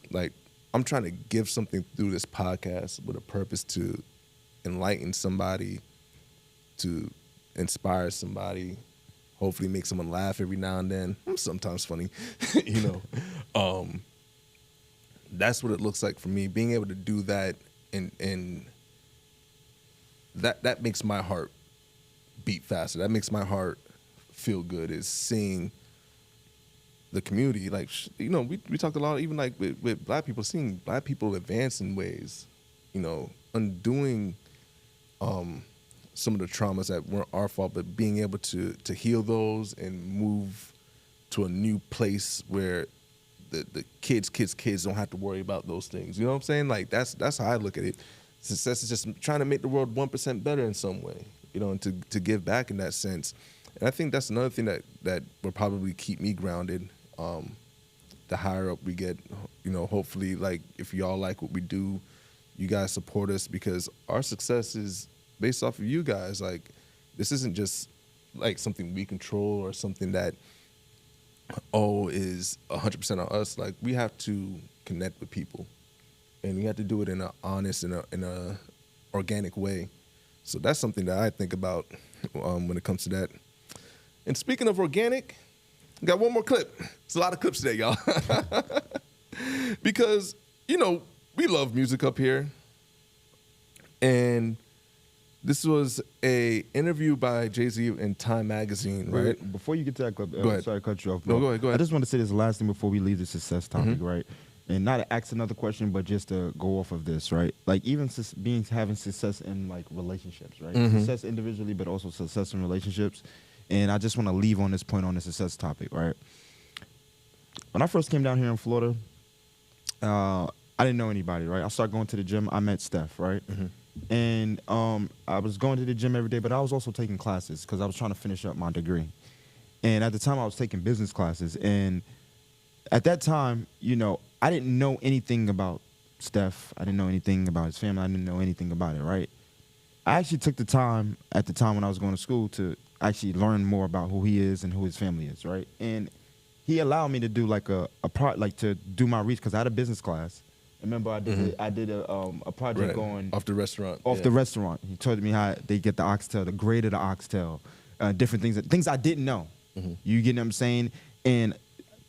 Like, I'm trying to give something through this podcast with a purpose to enlighten somebody, to inspire somebody, hopefully make someone laugh every now and then. I'm sometimes funny, you know. That's what it looks like for me. Being able to do that, and that makes my heart beat faster. That makes my heart feel good, is seeing the community. Like, you know, we talk a lot, even like with black people, seeing black people advance in ways, you know, undoing some of the traumas that weren't our fault, but being able to heal those and move to a new place where the kids don't have to worry about those things. You know what I'm saying? Like, that's how I look at it. Success is just trying to make the world 1% better in some way, you know, and to give back in that sense. And I think that's another thing that will probably keep me grounded. The higher up we get, you know, hopefully, like, if y'all like what we do, you guys support us, because our success is based off of you guys. Like, this isn't just like something we control or something that is 100% on us. Like, we have to connect with people, and we have to do it in an honest, in a organic way. So that's something that I think about when it comes to that. And speaking of organic, got one more clip. It's a lot of clips today, y'all. Because, you know, we love music up here. And this was a interview by Jay-Z in Time Magazine, right? Wait, before you get to that clip, Go ahead. sorry to cut you off. No, bro. go ahead. I just want to say this last thing before we leave the success topic, right? And not to ask another question, but just to go off of this, right? Like, even having success in, like, relationships, right? Success individually, but also success in relationships. And I just want to leave on this point on the success topic, right? When I first came down here in Florida, I didn't know anybody, right? I started going to the gym. I met Steph, right? And I was going to the gym every day, but I was also taking classes because I was trying to finish up my degree. And at the time, I was taking business classes. And at that time, you know, I didn't know anything about Steph. I didn't know anything about his family. I didn't know anything about it, right? I actually took the time at the time when I was going to school to actually learn more about who he is and who his family is, right? And he allowed me to do like to do my research, because I had a business class. Remember, I did a project on off the restaurant. The restaurant. He told me how they get the oxtail, the grade of the oxtail, different things I didn't know. You get what I'm saying? And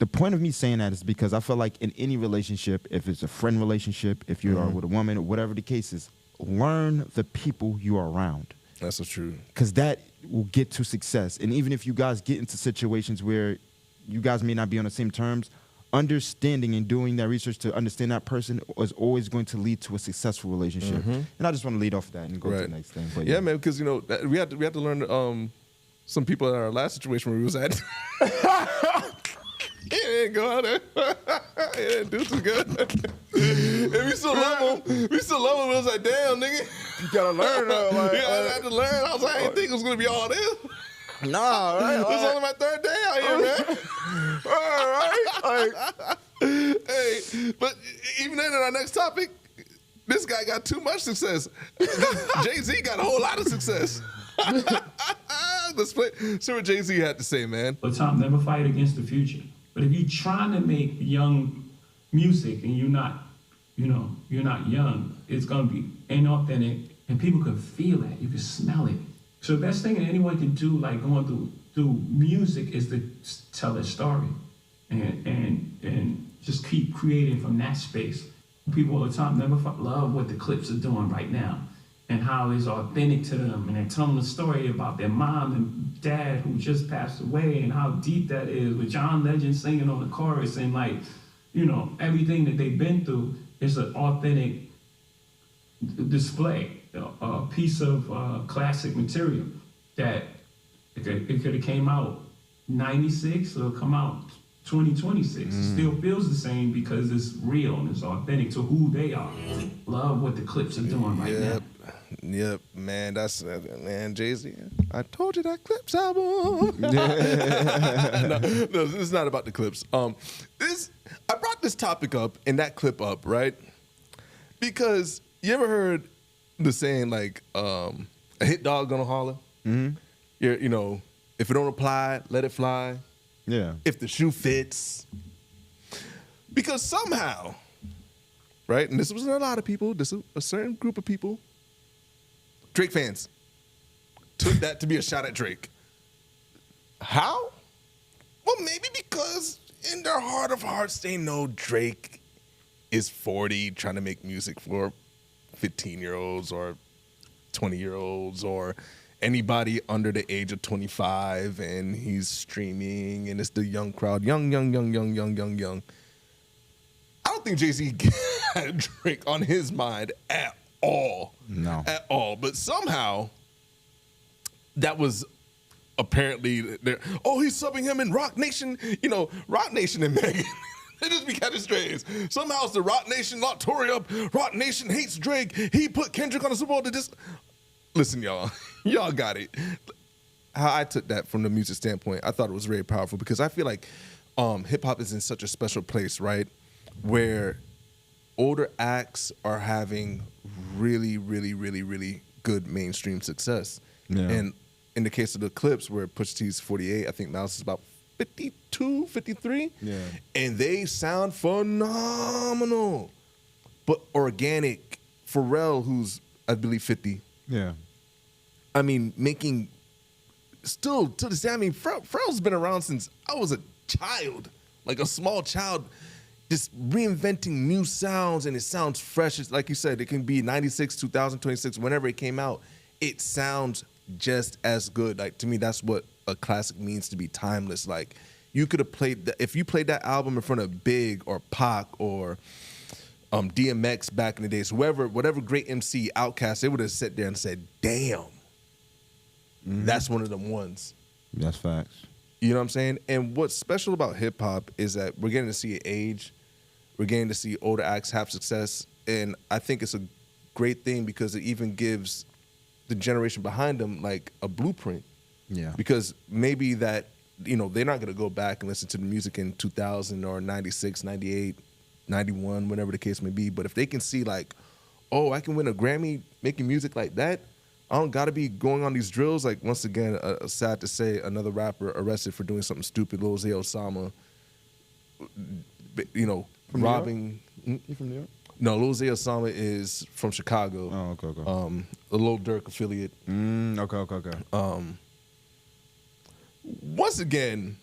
the point of me saying that is because I feel like in any relationship, if it's a friend relationship, if you are with a woman, or whatever the case is, learn the people you are around. That's so true. Because that will get to success. And even if you guys get into situations where you guys may not be on the same terms, understanding and doing that research to understand that person is always going to lead to a successful relationship. And I just want to lead off that and go to the next thing. But yeah, man, because we had to learn some people in our last situation where we was at. He didn't go out there. He didn't do too good. And we still love him. We still love him. It was like, damn, nigga. You gotta learn though. Like, I had to learn. I was like, I didn't think it was gonna be all this. Nah, right? This is only my third day out here, man. All right. Like, Hey, but even then, in our next topic, this guy got too much success. Jay-Z got a whole lot of success. Let's play. See what Jay-Z had to say, man. But Tom, never fight against the future. But if you're trying to make young music and you're not young, it's gonna be inauthentic, and people can feel that. You can smell it. So the best thing that anyone can do, like going through music, is to tell a story, and just keep creating from that space. People all the time love what the Clips are doing right now, and how it's authentic to them, and they're telling the story about their mom and dad who just passed away, and how deep that is, with John Legend singing on the chorus, and everything that they've been through is an authentic display, a piece of classic material that it could have came out 96 or come out 2026. It still feels the same because it's real and it's authentic to who they are. Love what the Clips are doing right now. Yep, man, that's man, Jay-Z. I told you that Clips album. No, it's not about the Clips. I brought this topic up and that clip up, right? Because you ever heard the saying like a hit dog gonna holler? Mm-hmm. If it don't apply, let it fly. yeah. If the shoe fits. Because somehow, right, and this was a lot of people, this is a certain group of people, Drake fans, took that to be a shot at Drake. How? Well, maybe because in their heart of hearts, they know Drake is 40 trying to make music for 15-year-olds or 20-year-olds or anybody under the age of 25, and he's streaming, and it's the young crowd, young. I don't think Jay-Z had Drake on his mind at all. No. At all. But somehow, that was apparently there. Oh, he's subbing him in Rock Nation. Rock Nation and Megan. They just be kind of strange. Somehow it's the Rock Nation Lottory up. Rock Nation hates Drake. He put Kendrick on the Super Bowl to just... Listen, y'all. Y'all got it. How I took that from the music standpoint, I thought it was very powerful because I feel like hip-hop is in such a special place, right? Where older acts are having really, really, really, really good mainstream success. Yeah. And in the case of the Clips, where Pusha T's 48, I think Mouse is about 52, 53. Yeah. And they sound phenomenal. But organic. Pharrell, who's, I believe, 50. Yeah. I mean, making, still to this day, I mean, Pharrell's been around since I was a child, like a small child, just reinventing new sounds, and it sounds fresh. It's, like you said, it can be 96, 2026, whenever it came out, it sounds just as good. Like, to me, that's what a classic means, to be timeless. Like, you could have played, if you played that album in front of Big or Pac or DMX back in the days, whatever great MC, Outkast, they would have sat there and said, damn, that's one of them ones. That's facts. You know what I'm saying? And what's special about hip hop is that we're getting to see it age. We're getting to see older acts have success. And I think it's a great thing because it even gives the generation behind them like a blueprint. Yeah. Because maybe that, they're not going to go back and listen to the music in 2000 or 96, 98, 91, whatever the case may be. But if they can see like, oh, I can win a Grammy making music like that, I don't got to be going on these drills. Like, once again, sad to say, another rapper arrested for doing something stupid, Lil Zay Osama, From robbing. You from New York? No, Lil Zay Osama is from Chicago. Oh, okay. A Lil Durk affiliate. Okay. Once again,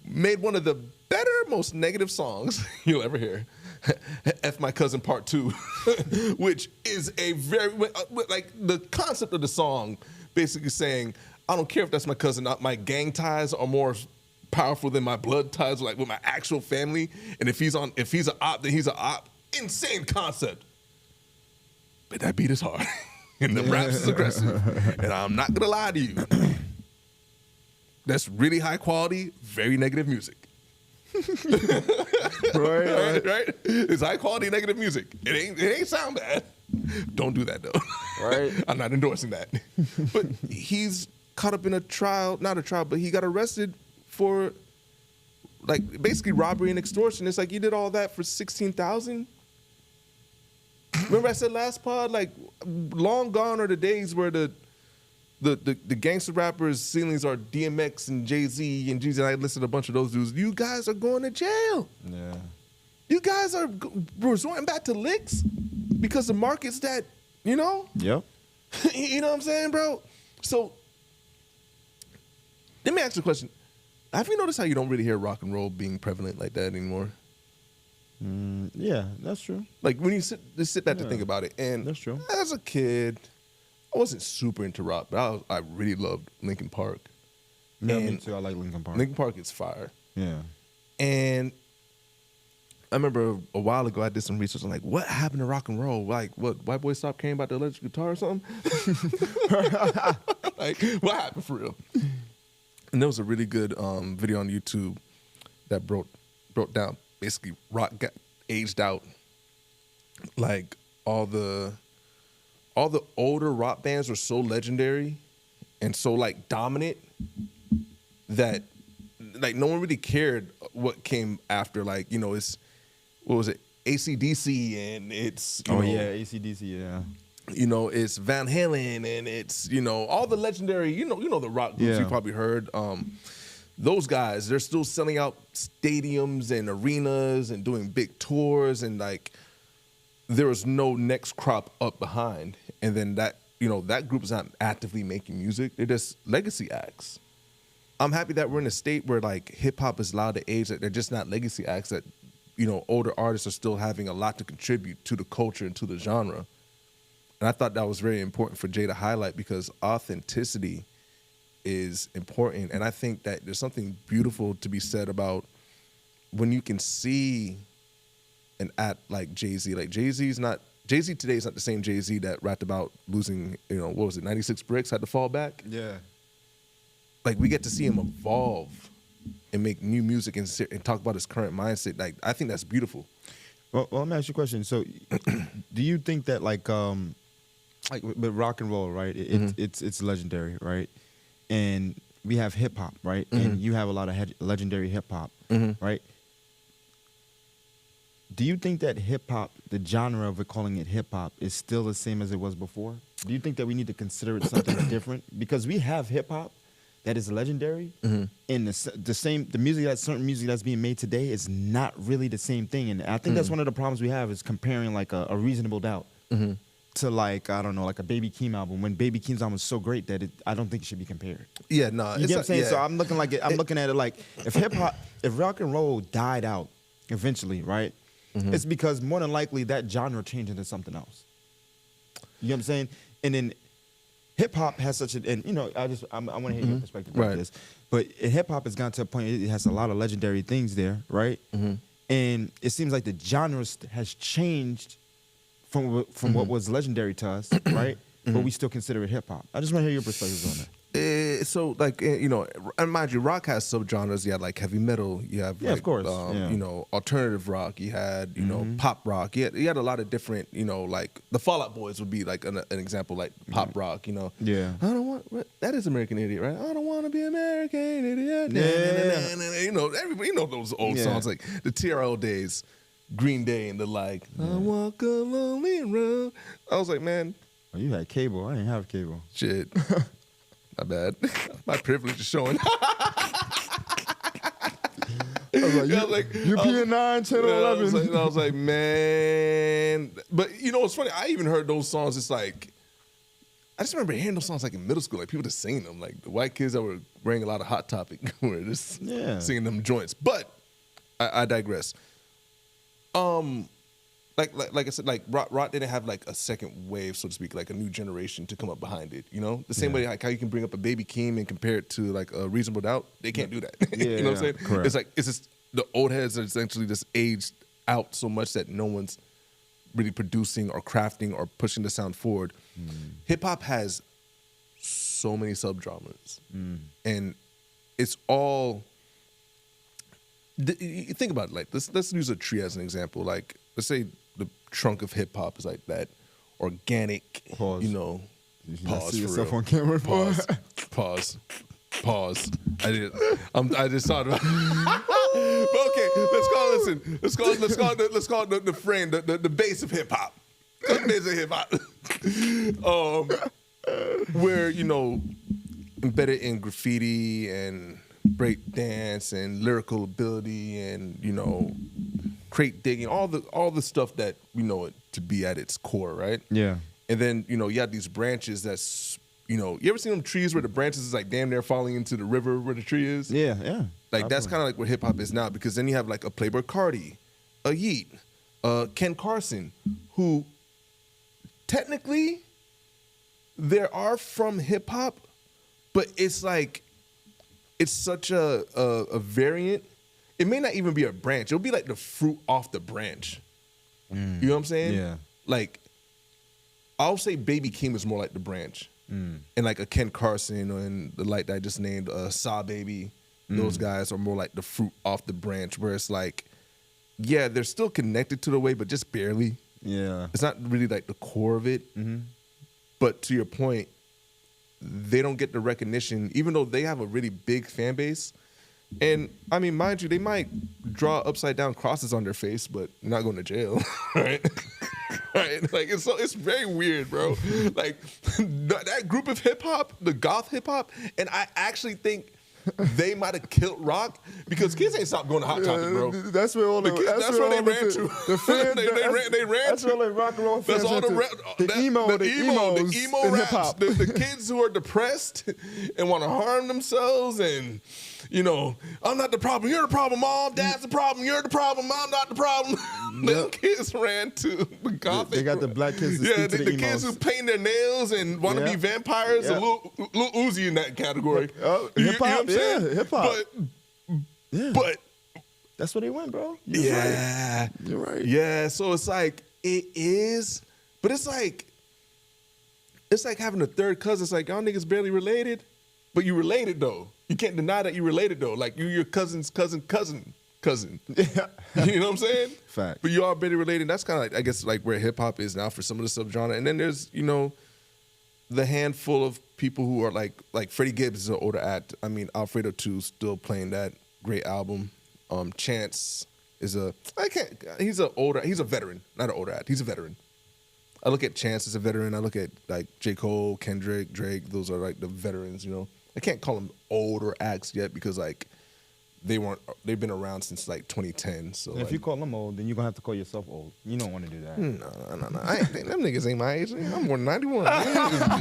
made one of the better, most negative songs you'll ever hear. F My Cousin Part 2, which is a very, like, the concept of the song basically saying, I don't care if that's my cousin, my gang ties are more powerful than my blood ties, like with my actual family. And if he's an op, then he's an op. Insane concept. But that beat is hard. And the raps is aggressive. And I'm not gonna lie to you. That's really high quality, very negative music. Right? It's high quality negative music. It ain't sound bad. Don't do that though. Right. I'm not endorsing that. But he's caught up in a trial, not a trial, but he got arrested for like basically robbery and extortion. It's like you did all that for $16,000. Remember I said last pod, like long gone are the days where the gangster rappers' ceilings are DMX and Jay-Z and Jeezy, and I listed a bunch of those dudes. You guys are going to jail. Yeah. You guys are resorting back to licks because the market's that, you know? Yep. You know what I'm saying, bro? So let me ask you a question. Have you noticed how you don't really hear rock and roll being prevalent like that anymore? Yeah, that's true. Like when you sit back to think about it, and That's true. as a kid, I wasn't super into rock, but I really loved Linkin Park. Yeah, me And too. I like Linkin Park. Linkin Park is fire. Yeah. And I remember a while ago I did some research on like what happened to rock and roll. Like what white boys stopped caring about the electric guitar or something? Like what happened for real? And there was a really good video on YouTube that broke down basically rock got aged out. Like all the older rock bands were so legendary and so like dominant that like no one really cared what came after. Like, you know, it's what was it? AC/DC and it's you know, AC/DC, yeah. you know, it's Van Halen and it's, you know, all the legendary, you know the rock groups Yeah. you probably heard. Those guys, they're still selling out stadiums and arenas and doing big tours, and like there was no next crop up behind. And then that, you know, that group is not actively making music. They're just legacy acts. I'm happy that we're in a state where like hip hop is allowed to age, that they're just not legacy acts, that, you know, older artists are still having a lot to contribute to the culture and to the genre. And I thought that was very important for Jay to highlight because authenticity is important. And I think that there's something beautiful to be said about when you can see an act like Jay-Z. Like Jay-Z today is not the same Jay-Z that rapped about losing, you know, what was it, 96 bricks, had to fall back. Yeah. Like we get to see him evolve and make new music and talk about his current mindset. Like I think that's beautiful. Well, let me ask you a question. So, do you think that like with rock and roll, right? It's legendary, right? And we have hip hop, right? And you have a lot of legendary hip hop, right? Do you think that hip hop, the genre of it, calling it hip hop, is still the same as it was before? Do you think that we need to consider it something different? Because we have hip hop that is legendary, and the music certain music that's being made today is not really the same thing. And I think that's one of the problems we have is comparing like a Reasonable Doubt to like, I don't know, like a Baby Keem album, when Baby Keem's album is so great that I don't think it should be compared. Yeah, no. You get what I'm saying? So I'm looking at it like if rock and roll died out eventually, right? It's because more than likely that genre changed into something else. You know what I'm saying? And then hip hop has such a, and you know, I want to hear your perspective on this. But hip hop has gotten to a point, it has a lot of legendary things there, right? And it seems like the genre has changed from what was legendary to us, right? But we still consider it hip hop. I just want to hear your perspectives on that. So like, you know, and mind you, rock has subgenres. You have like heavy metal. You have like, of course. you know, alternative rock. You had, you know, pop rock. You had a lot of different, you know, like the Fall Out Boys would be like an example, like pop rock. You know, Yeah. I don't want that is American Idiot, right? I don't want to be American Idiot. Yeah. You know, everybody, you know those old Yeah. songs like the TRL days, Green Day, and the like. I walk a lonely road. I was like, man, Oh, you had cable. I didn't have cable. shit. Not bad. My privilege is showing. I was like, you being 9, 10, or 11. I was like, man. But you know what's funny? I even heard those songs. It's like, I just remember hearing those songs like in middle school, like people just singing them. Like the white kids that were wearing a lot of Hot Topic were just Yeah. singing them joints. But I digress. Like I said, like rock didn't have like a second wave, so to speak, like a new generation to come up behind it. You know, the same way like how you can bring up a Baby Keem and compare it to like a Reasonable Doubt, they can't do that. You know what I'm saying? Correct. It's like it's just the old heads are essentially just aged out so much that no one's really producing or crafting or pushing the sound forward. Hip hop has so many subgenres, and it's all. You think about it, like let's use a tree as an example. Like let's say the trunk of hip hop is like that organic, Pause. you know. Pause see for yourself real. on camera. Pause. I just thought about. Okay, let's call it the frame, the base of hip hop. The base of hip hop. Where you know, embedded in graffiti and break dance and lyrical ability and you know crate digging, all the stuff that we know it to be at its core, right? Yeah. And then you know you have these branches that's you know you ever seen them trees where the branches is like damn near falling into the river where the tree is? Yeah. Like that's kind of like what hip hop is now, because then you have like a Playboi Carti, a Yeet, Ken Carson, who technically there are from hip hop, but it's like it's such a variant. It may not even be a branch. It'll be like the fruit off the branch. You know what I'm saying? Yeah. Like I'll say Baby Keem is more like the branch, and like a Ken Carson and the light that I just named, Saw Baby. Those guys are more like the fruit off the branch, where it's like, yeah, they're still connected to the way, but just barely. Yeah. It's not really like the core of it. But to your point, they don't get the recognition, even though they have a really big fan base. And I mean, mind you, they might draw upside down crosses on their face, but not going to jail, right? Right? Like it's very weird, bro. Like that group of hip hop, the goth hip hop, and I actually think they might have killed rock because kids ain't stopped going to Hot Topic, bro. That's where all the kids, that's where they ran to. The fans, they ran that's to. where like rock and roll fans. That's all the emo emo in raps, hip-hop. the kids who are depressed and want to harm themselves, and you know, I'm not the problem, you're the problem, mom. Dad's the problem, you're the problem, I'm not the problem. The kids ran to the gothic. They got the black kids to speak to the kids emos. who paint their nails and want to be vampires. Yeah. A little Uzi in that category. Hip hop, You know what I'm saying? hip hop. But That's where they went, bro. You're right. Yeah, so it's like it is, but it's like having a third cousin. It's like y'all niggas barely related, but you related though. You can't deny that you related though. Like you your cousin's cousin. Yeah. You know what I'm saying? Fact. But you all barely related. That's kind of like I guess like where hip hop is now for some of the subgenre. And then there's you know the handful of people who are like Freddie Gibbs is an older act. I mean Alfredo 2 still playing that great album. Chance is he's a veteran, not an older act. He's a veteran. I look at Chance as a veteran. I look at like J. Cole, Kendrick, Drake. Those are like the veterans, you know. I can't call them older acts yet because like they've been around since like 2010. So And if you call them old, then you're gonna have to call yourself old. You don't want to do that. No. Them niggas ain't my age. I'm more than 91.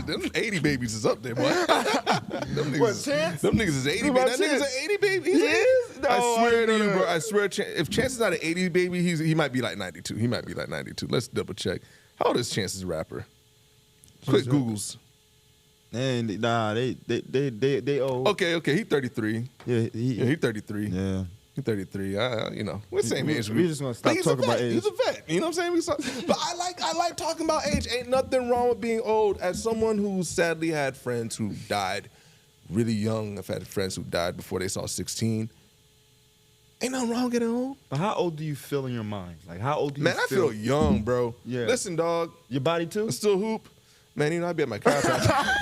Them 80 babies is up there, boy. Them niggas, Chance? Them niggas is 80 What baby. That Chance? nigga's an 80 baby. He is? No, I swear I to didn't you, know bro. that. I swear, if Chance is not an 80 baby, he might be like 92. He might be like 92. Let's double check. How old is Chance's rapper? Quick Googles. And nah, they old. Okay. He 33. Yeah, He 33. yeah. He 33. You know, we're the same age. We just gonna stop But he's a talking about vet. age. He's a vet. You know what I'm saying? But I like talking about age. Ain't nothing wrong with being old. As someone who sadly had friends who died really young, I've had friends who died before they saw 16. Ain't nothing wrong with getting old. But how old do you feel in your mind? Like how old do you Man, I feel young, bro. Yeah. Listen, dog. Your body too? I still hoop. Man, you know, I be at my chiropractor.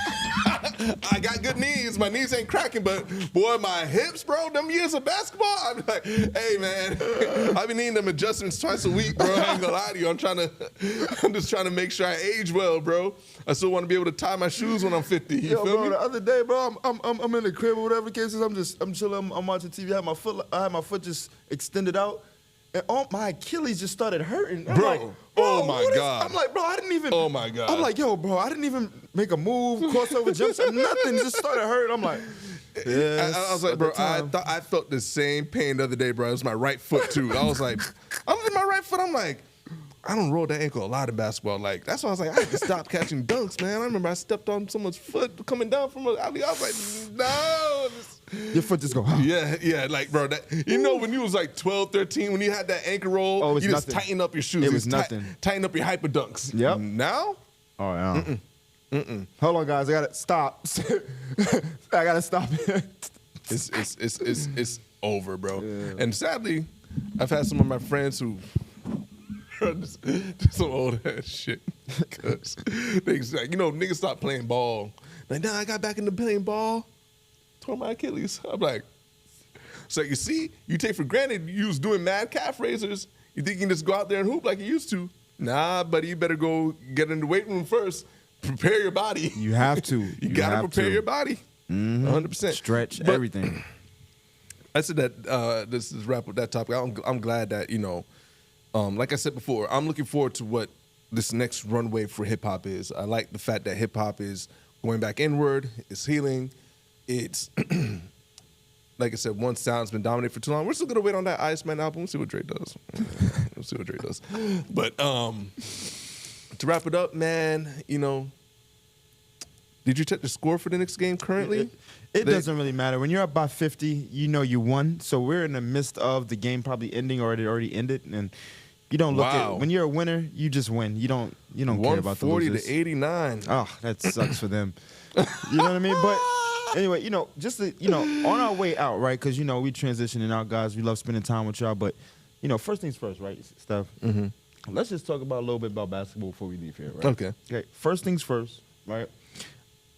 I got good knees. My knees ain't cracking, but boy, my hips, bro, them years of basketball, I be like, hey, man, I be needing them adjustments twice a week, bro. I ain't gonna lie to you. I'm just trying to make sure I age well, bro. I still want to be able to tie my shoes when I'm 50. You Yo, feel bro, me? the other day, bro, I'm in the crib or whatever the case is. I'm chilling. I'm watching TV. I had my foot just extended out, and my Achilles just started hurting. I'm Bro, like, oh my what is- God. I'm like, bro, I didn't even. Oh my God. I'm like, yo, bro, I didn't even make a move, crossover jump shot, nothing. Just started hurting. I'm like, Yes, I was like, at bro, the time. I felt the same pain the other day, bro. It was my right foot too. I was like, I'm in my right foot. I'm like, I don't roll that ankle a lot in basketball. Like that's why I was like, I had to stop catching dunks, man. I remember I stepped on someone's foot coming down from a alley. I was like, no. Your foot just go. Yeah, like bro, that when you was like 12, 13, when you had that ankle roll, Oh, it was you just nothing. tighten up your shoes. It was You nothing. Tighten up your hyper dunks. Yep. Now, Oh yeah. Hold on, guys. I gotta stop. I gotta stop it. it's over, bro. Yeah. And sadly, I've had some of my friends who just some old ass shit. Cause they like, niggas stopped playing ball. Like, nah, I got back into playing ball. Tore my Achilles. I'm like, so you see, you take for granted you was doing mad calf raisers. You think you can just go out there and hoop like you used to. Nah, buddy, you better go get in the weight room first. Prepare your body. You have to. You gotta prepare your body. 100%. Stretch But everything. I said that this is wrap up that topic. I'm glad that like I said before, I'm looking forward to what this next runway for hip hop is. I like the fact that hip hop is going back inward. It's healing. It's like I said, one sound's been dominated for too long. We're still gonna wait on that Iceman album. We'll see what Dre does. But to wrap it up, man, did you check the score for the next game currently? It doesn't really matter. When you're up by 50, you won. So we're in the midst of the game probably ending, or it already ended, and you don't look at when you're a winner, you just win. You don't care about the losers. 140 to 89. Oh, that sucks for them. You know what I mean? But anyway, just on our way out, right? Because we transitioning out, guys. We love spending time with y'all, but first things first, right, Steph? Mm-hmm. Let's just talk about a little bit about basketball before we leave here, right? Okay. First things first, right?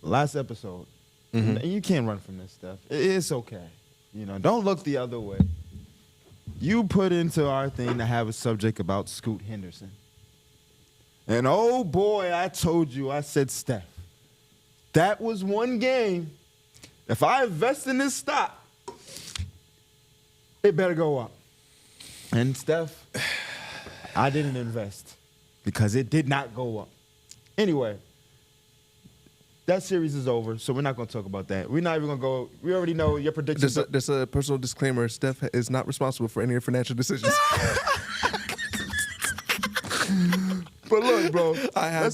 Last episode, and you can't run from this stuff. It's okay. Don't look the other way. You put into our thing to have a subject about Scoot Henderson. And oh boy, I told you, I said, Steph, that was one game. If I invest in this stock, it better go up. And Steph, I didn't invest because it did not go up. Anyway, that series is over, so we're not going to talk about that. We're not even going to go. We already know your predictions. There's a personal disclaimer. Steph is not responsible for any financial decisions. But look, bro, I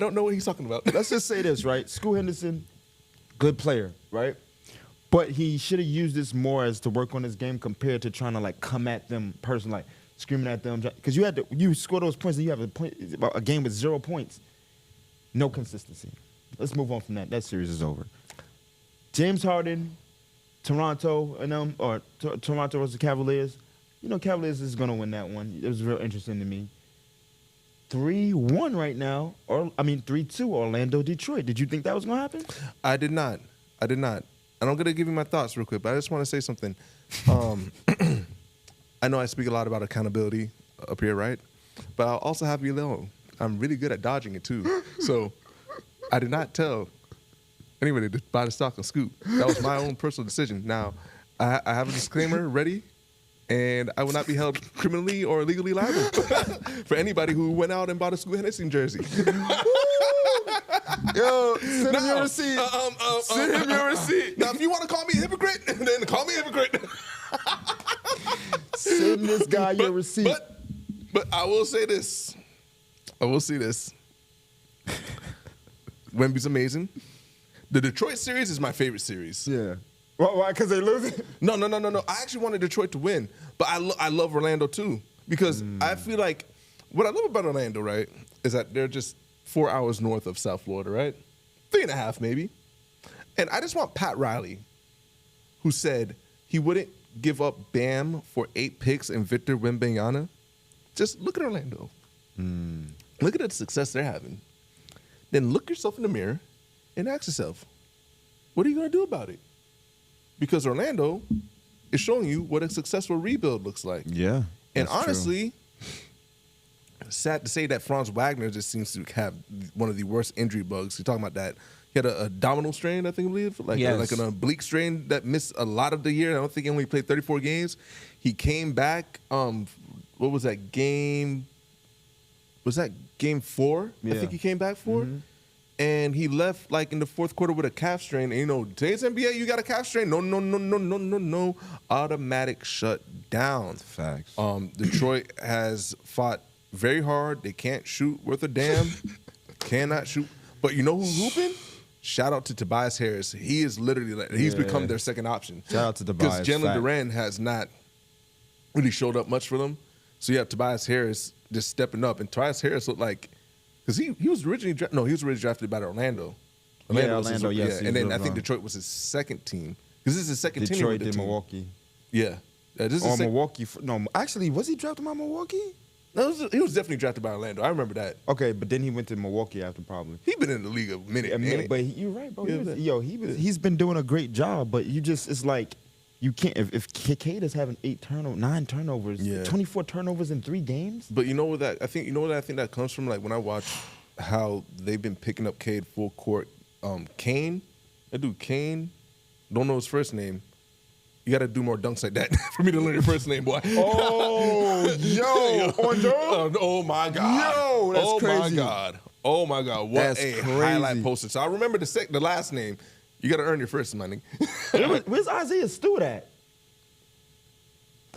don't know what he's talking about. let's just say this, right? Scoot Henderson, good player, right? But he should have used this more as to work on his game compared to trying to come at them personally, screaming at them. Because you score those points and you have a game with 0 points. No consistency. Let's move on from that. That series is over. James Harden, Toronto, Toronto versus the Cavaliers. Cavaliers is going to win that one. It was real interesting to me. 3-1 right now, 3-2 Orlando, Detroit. Did you think that was going to happen? I did not. And I'm going to give you my thoughts real quick, but I just want to say something. I know I speak a lot about accountability up here, right? But I'll also have you know, I'm really good at dodging it too. So I did not tell anybody to buy the stock on Scoot. That was my own personal decision. Now, I have a disclaimer ready, and I will not be held criminally or legally liable for anybody who went out and bought a Scoot Henderson jersey. Yo, send him your receipt. Send him your receipt. Now, if you want to call me a hypocrite, then call me a hypocrite. Send this guy your receipt. But I will say this. Wemby's amazing. The Detroit series is my favorite series. Yeah. Why? Because they lose it? No. I actually wanted Detroit to win, but I love Orlando too because I feel like what I love about Orlando, right, is that they're just 4 hours north of South Florida, right? 3.5 maybe. And I just want Pat Riley, who said he wouldn't give up Bam for 8 picks and Victor Wembanyama. Just look at Orlando. Look at the success they're having. Then look yourself in the mirror and ask yourself, what are you going to do about it? Because Orlando is showing you what a successful rebuild looks like. Yeah. And honestly, sad to say that Franz Wagner just seems to have one of the worst injury bugs. You're talking about that. He had an abdominal strain, I believe, like an oblique strain that missed a lot of the year. I don't think he only played 34 games. He came back. What was that game? Was that game 4? Yeah. I think he came back for. and he left like in the fourth quarter with a calf strain. And, you know, today's NBA, you got a calf strain. No. Automatic shut down. Facts. Detroit has fought very hard. They can't shoot worth a damn. Cannot shoot. But you know who's hooping? Shout out to Tobias Harris. He is literally, he's become their second option. Shout out to Tobias. Because Jalen Duran has not really showed up much for them. So you have Tobias Harris just stepping up. And Tobias Harris looked like, because he was originally drafted by Orlando. Orlando, yes. And then I think Detroit was his second team. Because this is his second team. Detroit did Milwaukee. Yeah. This is Milwaukee. No, actually, was he drafted by Milwaukee? No, he was definitely drafted by Orlando. I remember that. Okay, but then he went to Milwaukee after probably. He's been in the league a minute. But you're right, bro. Yeah. He's been doing a great job, but it's like you can't. If Cade is having 9 turnovers, 24 turnovers in 3 games. But you know what I think that comes from? Like when I watch how they've been picking up Cade full court. Kane, that dude Kane, don't know his first name. You got to do more dunks like that for me to learn your first name, boy. Oh, oh my God. Yo, that's crazy. Oh my God. What that's a crazy. highlight poster. So I remember the last name. You got to earn your first money. Where's Isaiah Stewart at?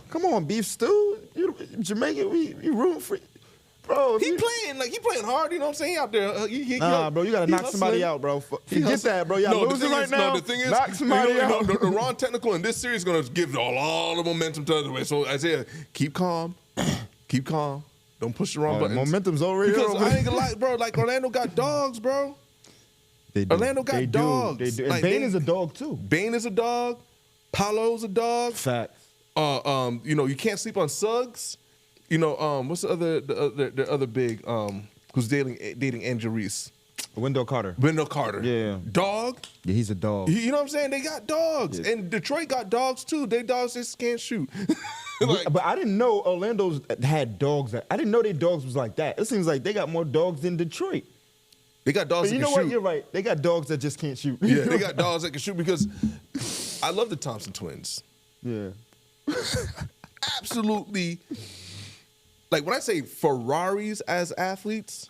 Come on, Beef Stew. Jamaican, we rooting for you. Bro, he playing hard, you know what I'm saying? He out there. Bro, you gotta knock somebody out, bro. Forget that, bro. Y'all losing right now. The thing is, knock somebody out. The Ron Technical in this series is gonna give all the momentum to the other way. So Isaiah, keep calm. Keep calm. Don't push the wrong buttons. Momentum's already because over. I ain't gonna lie, bro. Like Orlando got dogs, bro. They do. Orlando got dogs. They do. And like, Bane is a dog too. Bane is a dog. Paolo's a dog. Facts. You can't sleep on Suggs. You know, what's the other big who's dating Angel Reese? Wendell Carter. Yeah. Dog. Yeah, he's a dog. You know what I'm saying? They got dogs. Yeah. And Detroit got dogs too. They dogs just can't shoot. But I didn't know Orlando's had dogs. I didn't know their dogs was like that. It seems like they got more dogs than Detroit. They got dogs that can shoot. You know what? You're right. They got dogs that just can't shoot. Yeah, they got dogs that can shoot because I love the Thompson twins. Yeah. Absolutely. Like when I say Ferraris as athletes,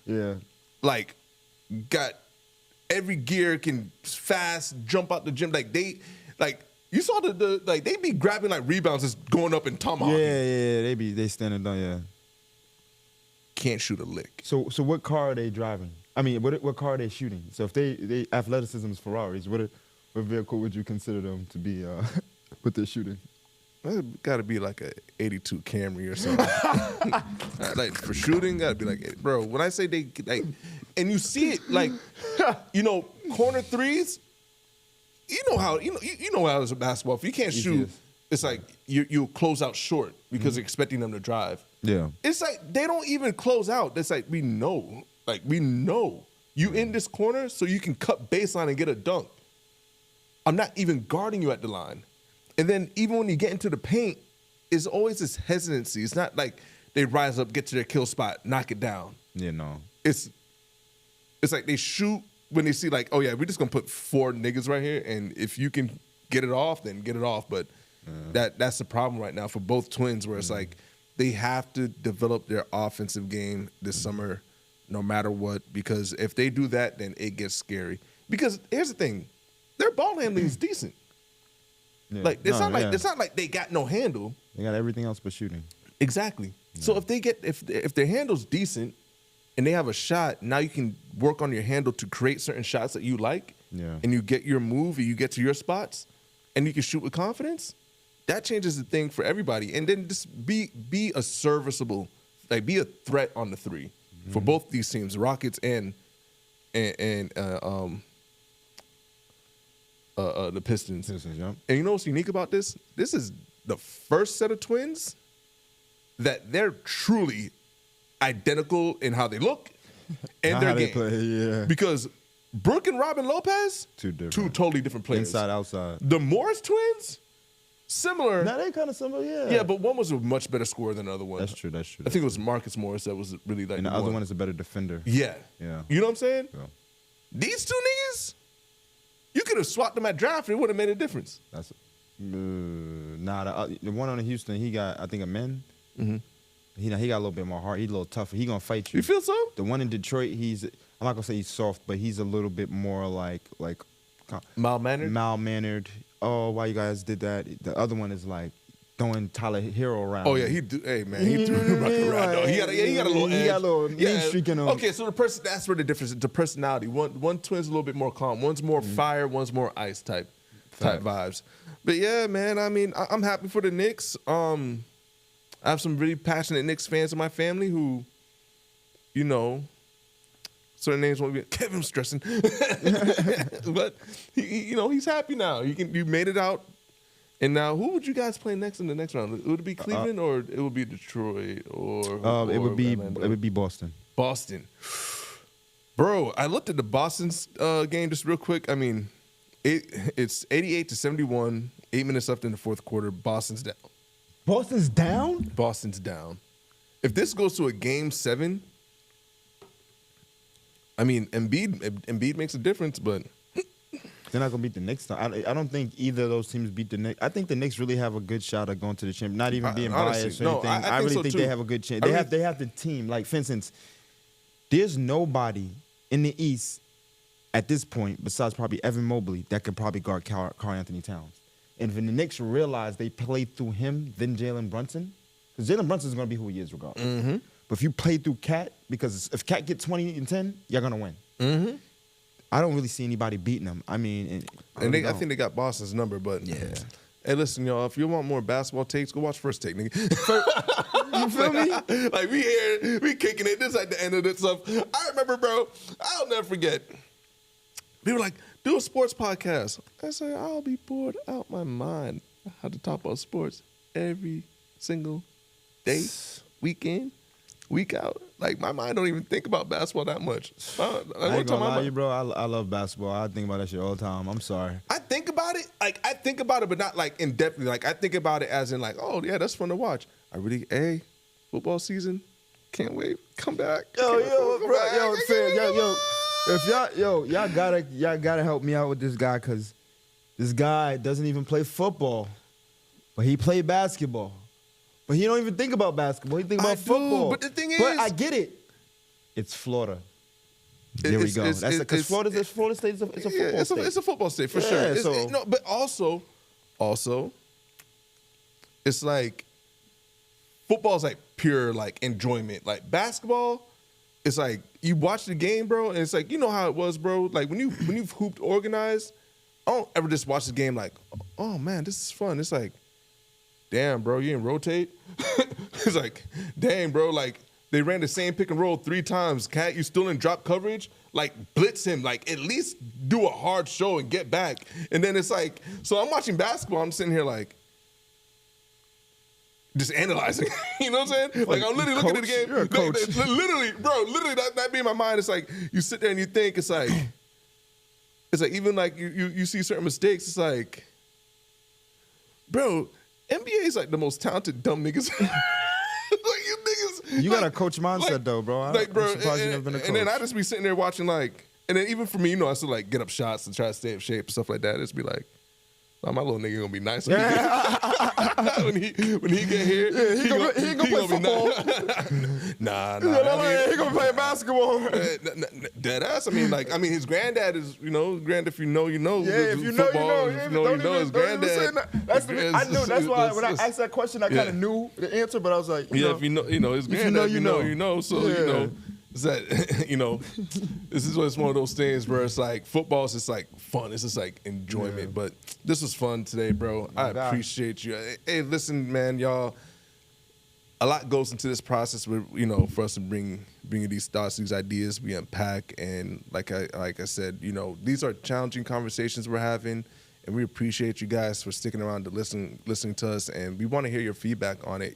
like got every gear, can fast, jump out the gym. Like you saw they be grabbing like rebounds, just going up and tomahawking. Yeah, they standing down. Yeah, can't shoot a lick. So what car are they driving? I mean, what car are they shooting? So if they athleticism is Ferraris, what vehicle would you consider them to be? What they're shooting? That got to be like a 82 Camry or something. Like for shooting, got to be like, bro. When I say they like, and you see it like, corner threes. You know how as a basketball, if you can't shoot, it's like you'll close out short because you're expecting them to drive. Yeah, it's like they don't even close out. It's like we know you in this corner so you can cut baseline and get a dunk. I'm not even guarding you at the line. And then even when you get into the paint, it's always this hesitancy. It's not like they rise up, get to their kill spot, knock it down. Yeah, no. It's like they shoot when they see like, oh yeah, we're just gonna put 4 niggas right here, and if you can get it off, then get it off. But that's the problem right now for both twins, where it's like they have to develop their offensive game this summer, no matter what. Because if they do that, then it gets scary. Because here's the thing, their ball handling is decent. Yeah. Like it's not like they got no handle. They got everything else but shooting. Exactly. Yeah. So if their handle's decent and they have a shot, now you can work on your handle to create certain shots that you like. Yeah. And you get your move, and you get to your spots, and you can shoot with confidence. That changes the thing for everybody. And then just be a serviceable, like be a threat on the three for both these teams, Rockets and the Pistons. Yeah. And you know what's unique about this? This is the first set of twins that they're truly identical in how they look and their game. Play, yeah. Because Brooke and Robin Lopez, two totally different players. Inside, outside. The Morris twins, similar. Now they kind of similar, yeah. Yeah, but one was a much better scorer than the other one. That's true. I think it was Marcus Morris that was really like and the other one is a better defender. Yeah. Yeah. You know what I'm saying? Yeah. These two niggas, you could have swapped them at draft. It would have made a difference. That's the one on the Houston. He got, I think, a men. Mm-hmm. He got a little bit more heart. He's a little tougher. He gonna fight you. You feel so? The one in Detroit, I'm not gonna say he's soft, but he's a little bit more like Malmannered. Oh, why you guys did that? The other one is like throwing Tyler Hero around. Oh yeah, he threw him around. No, he got a little edge. He got a little mean streak in him. Okay, so that's where the difference is. The personality. One twin's a little bit more calm. One's more fire. One's more ice type vibes. But yeah, man. I mean, I'm happy for the Knicks. I have some really passionate Knicks fans in my family who, you know, certain names won't be. Kevin's stressing, but he's happy now. You made it out. And now, who would you guys play next in the next round? Would it be Cleveland or it would be Detroit or it would be Orlando? it would be Boston. Boston, bro. I looked at the Boston's game just real quick. I mean, it's 88-71. 8 minutes left in the fourth quarter. Boston's down. Boston's down? Boston's down. If this goes to a game 7, I mean, Embiid makes a difference, but they're not gonna beat the Knicks. I don't think either of those teams beat the Knicks. I think the Knicks really have a good shot at going to the championship. Not even being biased or anything. I really think they have a good chance. They have the team. Like, for instance, there's nobody in the East at this point besides probably Evan Mobley that could probably guard Karl Anthony Towns. And when the Knicks realize they play through him, then Jalen Brunson, because Jalen Brunson is gonna be who he is regardless. Mm-hmm. But if you play through Cat, because if Cat get 20 and 10, you're gonna win. Mm-hmm. I don't really see anybody beating them. I mean, I think they got Boston's number, but yeah. Hey, listen, y'all. If you want more basketball takes, go watch First Take, nigga. You feel me? Like we here, we kicking it. This at the end of this stuff. I remember, bro. I'll never forget. People were like, do a sports podcast. I said, I'll be bored out my mind. I had to talk about sports every single day, weekend, week out. Like, my mind don't even think about basketball that much. I ain't gonna lie to you, bro. I love basketball. I think about that shit all the time. I'm sorry. I think about it. I think about it, but not like in depth. Like, I think about it as in like, oh yeah, that's fun to watch. Football season. Can't wait. Come back. If y'all gotta help me out with this guy, because this guy doesn't even play football, but he played basketball. But he don't even think about basketball. He think about football. But the thing is, but I get it. It's Florida. There we go. That's because Florida State is a football state. It's a football state for sure. But also, it's like football's like pure like enjoyment. Like basketball, it's like you watch the game, bro, and it's like, you know how it was, bro. Like when you've hooped organized, I don't ever just watch the game like, oh man, this is fun. It's like, damn, bro, you didn't rotate. It's like, dang, bro, like they ran the same pick and roll 3 times. Cat, you still in drop coverage? Like blitz him, like at least do a hard show and get back. And then it's like, so I'm watching basketball. I'm sitting here like, just analyzing. You know what I'm saying? Like I'm literally looking at the game. You're a coach. Literally, that be in my mind. It's like you sit there and you think it's like even like you see certain mistakes. It's like, bro, NBA is like the most talented dumb niggas. Like you niggas. You got a coach mindset though, bro. I'm surprised you've never been a coach. And then I just be sitting there watching like, and then even for me, you know, I still like get up shots and try to stay in shape and stuff like that. It's be like, oh, my little nigga gonna be nice when he get here. Yeah, he gonna play football. Nah. He gonna play basketball. Dead ass. I mean, his granddad is, granddad. If you know, you know. Yeah, if you know, you know. If you know, his granddad. I knew. That's why when I asked that question, I kind of knew the answer, but I was like, if you know, his granddad. You know. So is that this is one of those things where it's like football is just like fun. It's just like enjoyment. But this was fun today, bro. I appreciate you. Hey, listen, man, y'all. A lot goes into this process with, for us to bring these thoughts, these ideas, we unpack, and like I said, these are challenging conversations we're having, and we appreciate you guys for sticking around to listening to us, and we want to hear your feedback on it.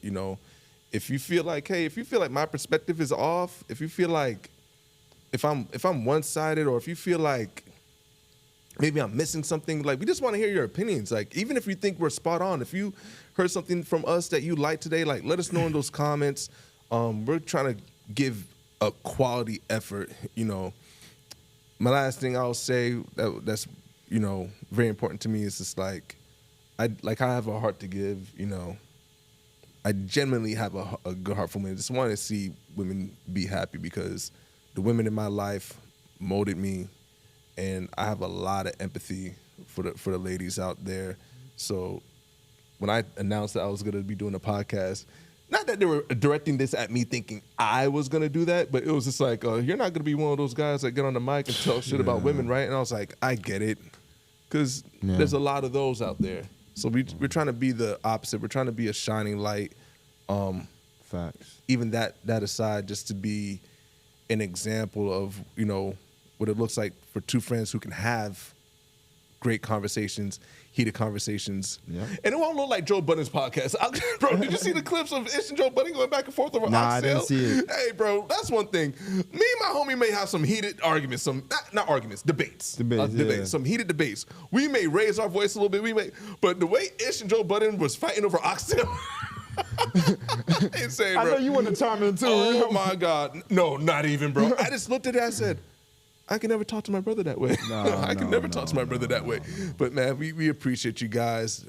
If you feel like, my perspective is off, if you feel like if I'm one-sided, or if you feel like maybe I'm missing something, like we just want to hear your opinions. Like even if you think we're spot on, if you heard something from us that you like today, like let us know in those comments. We're trying to give a quality effort. My last thing I'll say that's very important to me is just like I have a heart to give. I genuinely have a good heart for women. I just want to see women be happy because the women in my life molded me, and I have a lot of empathy for the ladies out there. So when I announced that I was going to be doing a podcast, not that they were directing this at me thinking I was going to do that, but it was just like, you're not going to be one of those guys that get on the mic and talk shit about women, right? And I was like, I get it, because there's a lot of those out there. So we're trying to be the opposite. We're trying to be a shining light. Facts. Even that aside, just to be an example of, you know, what it looks like for two friends who can have great conversations, heated conversations. Yeah. And it won't look like Joe Budden's podcast. Bro, did you see the clips of Ish and Joe Budden going back and forth over Nah, I didn't see it. Hey, bro, that's one thing. Me and my homie may have some heated arguments, not arguments, debates. Debates. Some heated debates. We may raise our voice a little bit, but the way Ish and Joe Budden was fighting over oxtail. Insane, bro. I know you want to chime in too. Oh my God. No, not even, bro. I just looked at it and I said, I can never talk to my brother that way. I can never talk to my brother that way. But man, we appreciate you guys.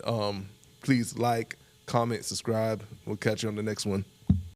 Please like, comment, subscribe. We'll catch you on the next one.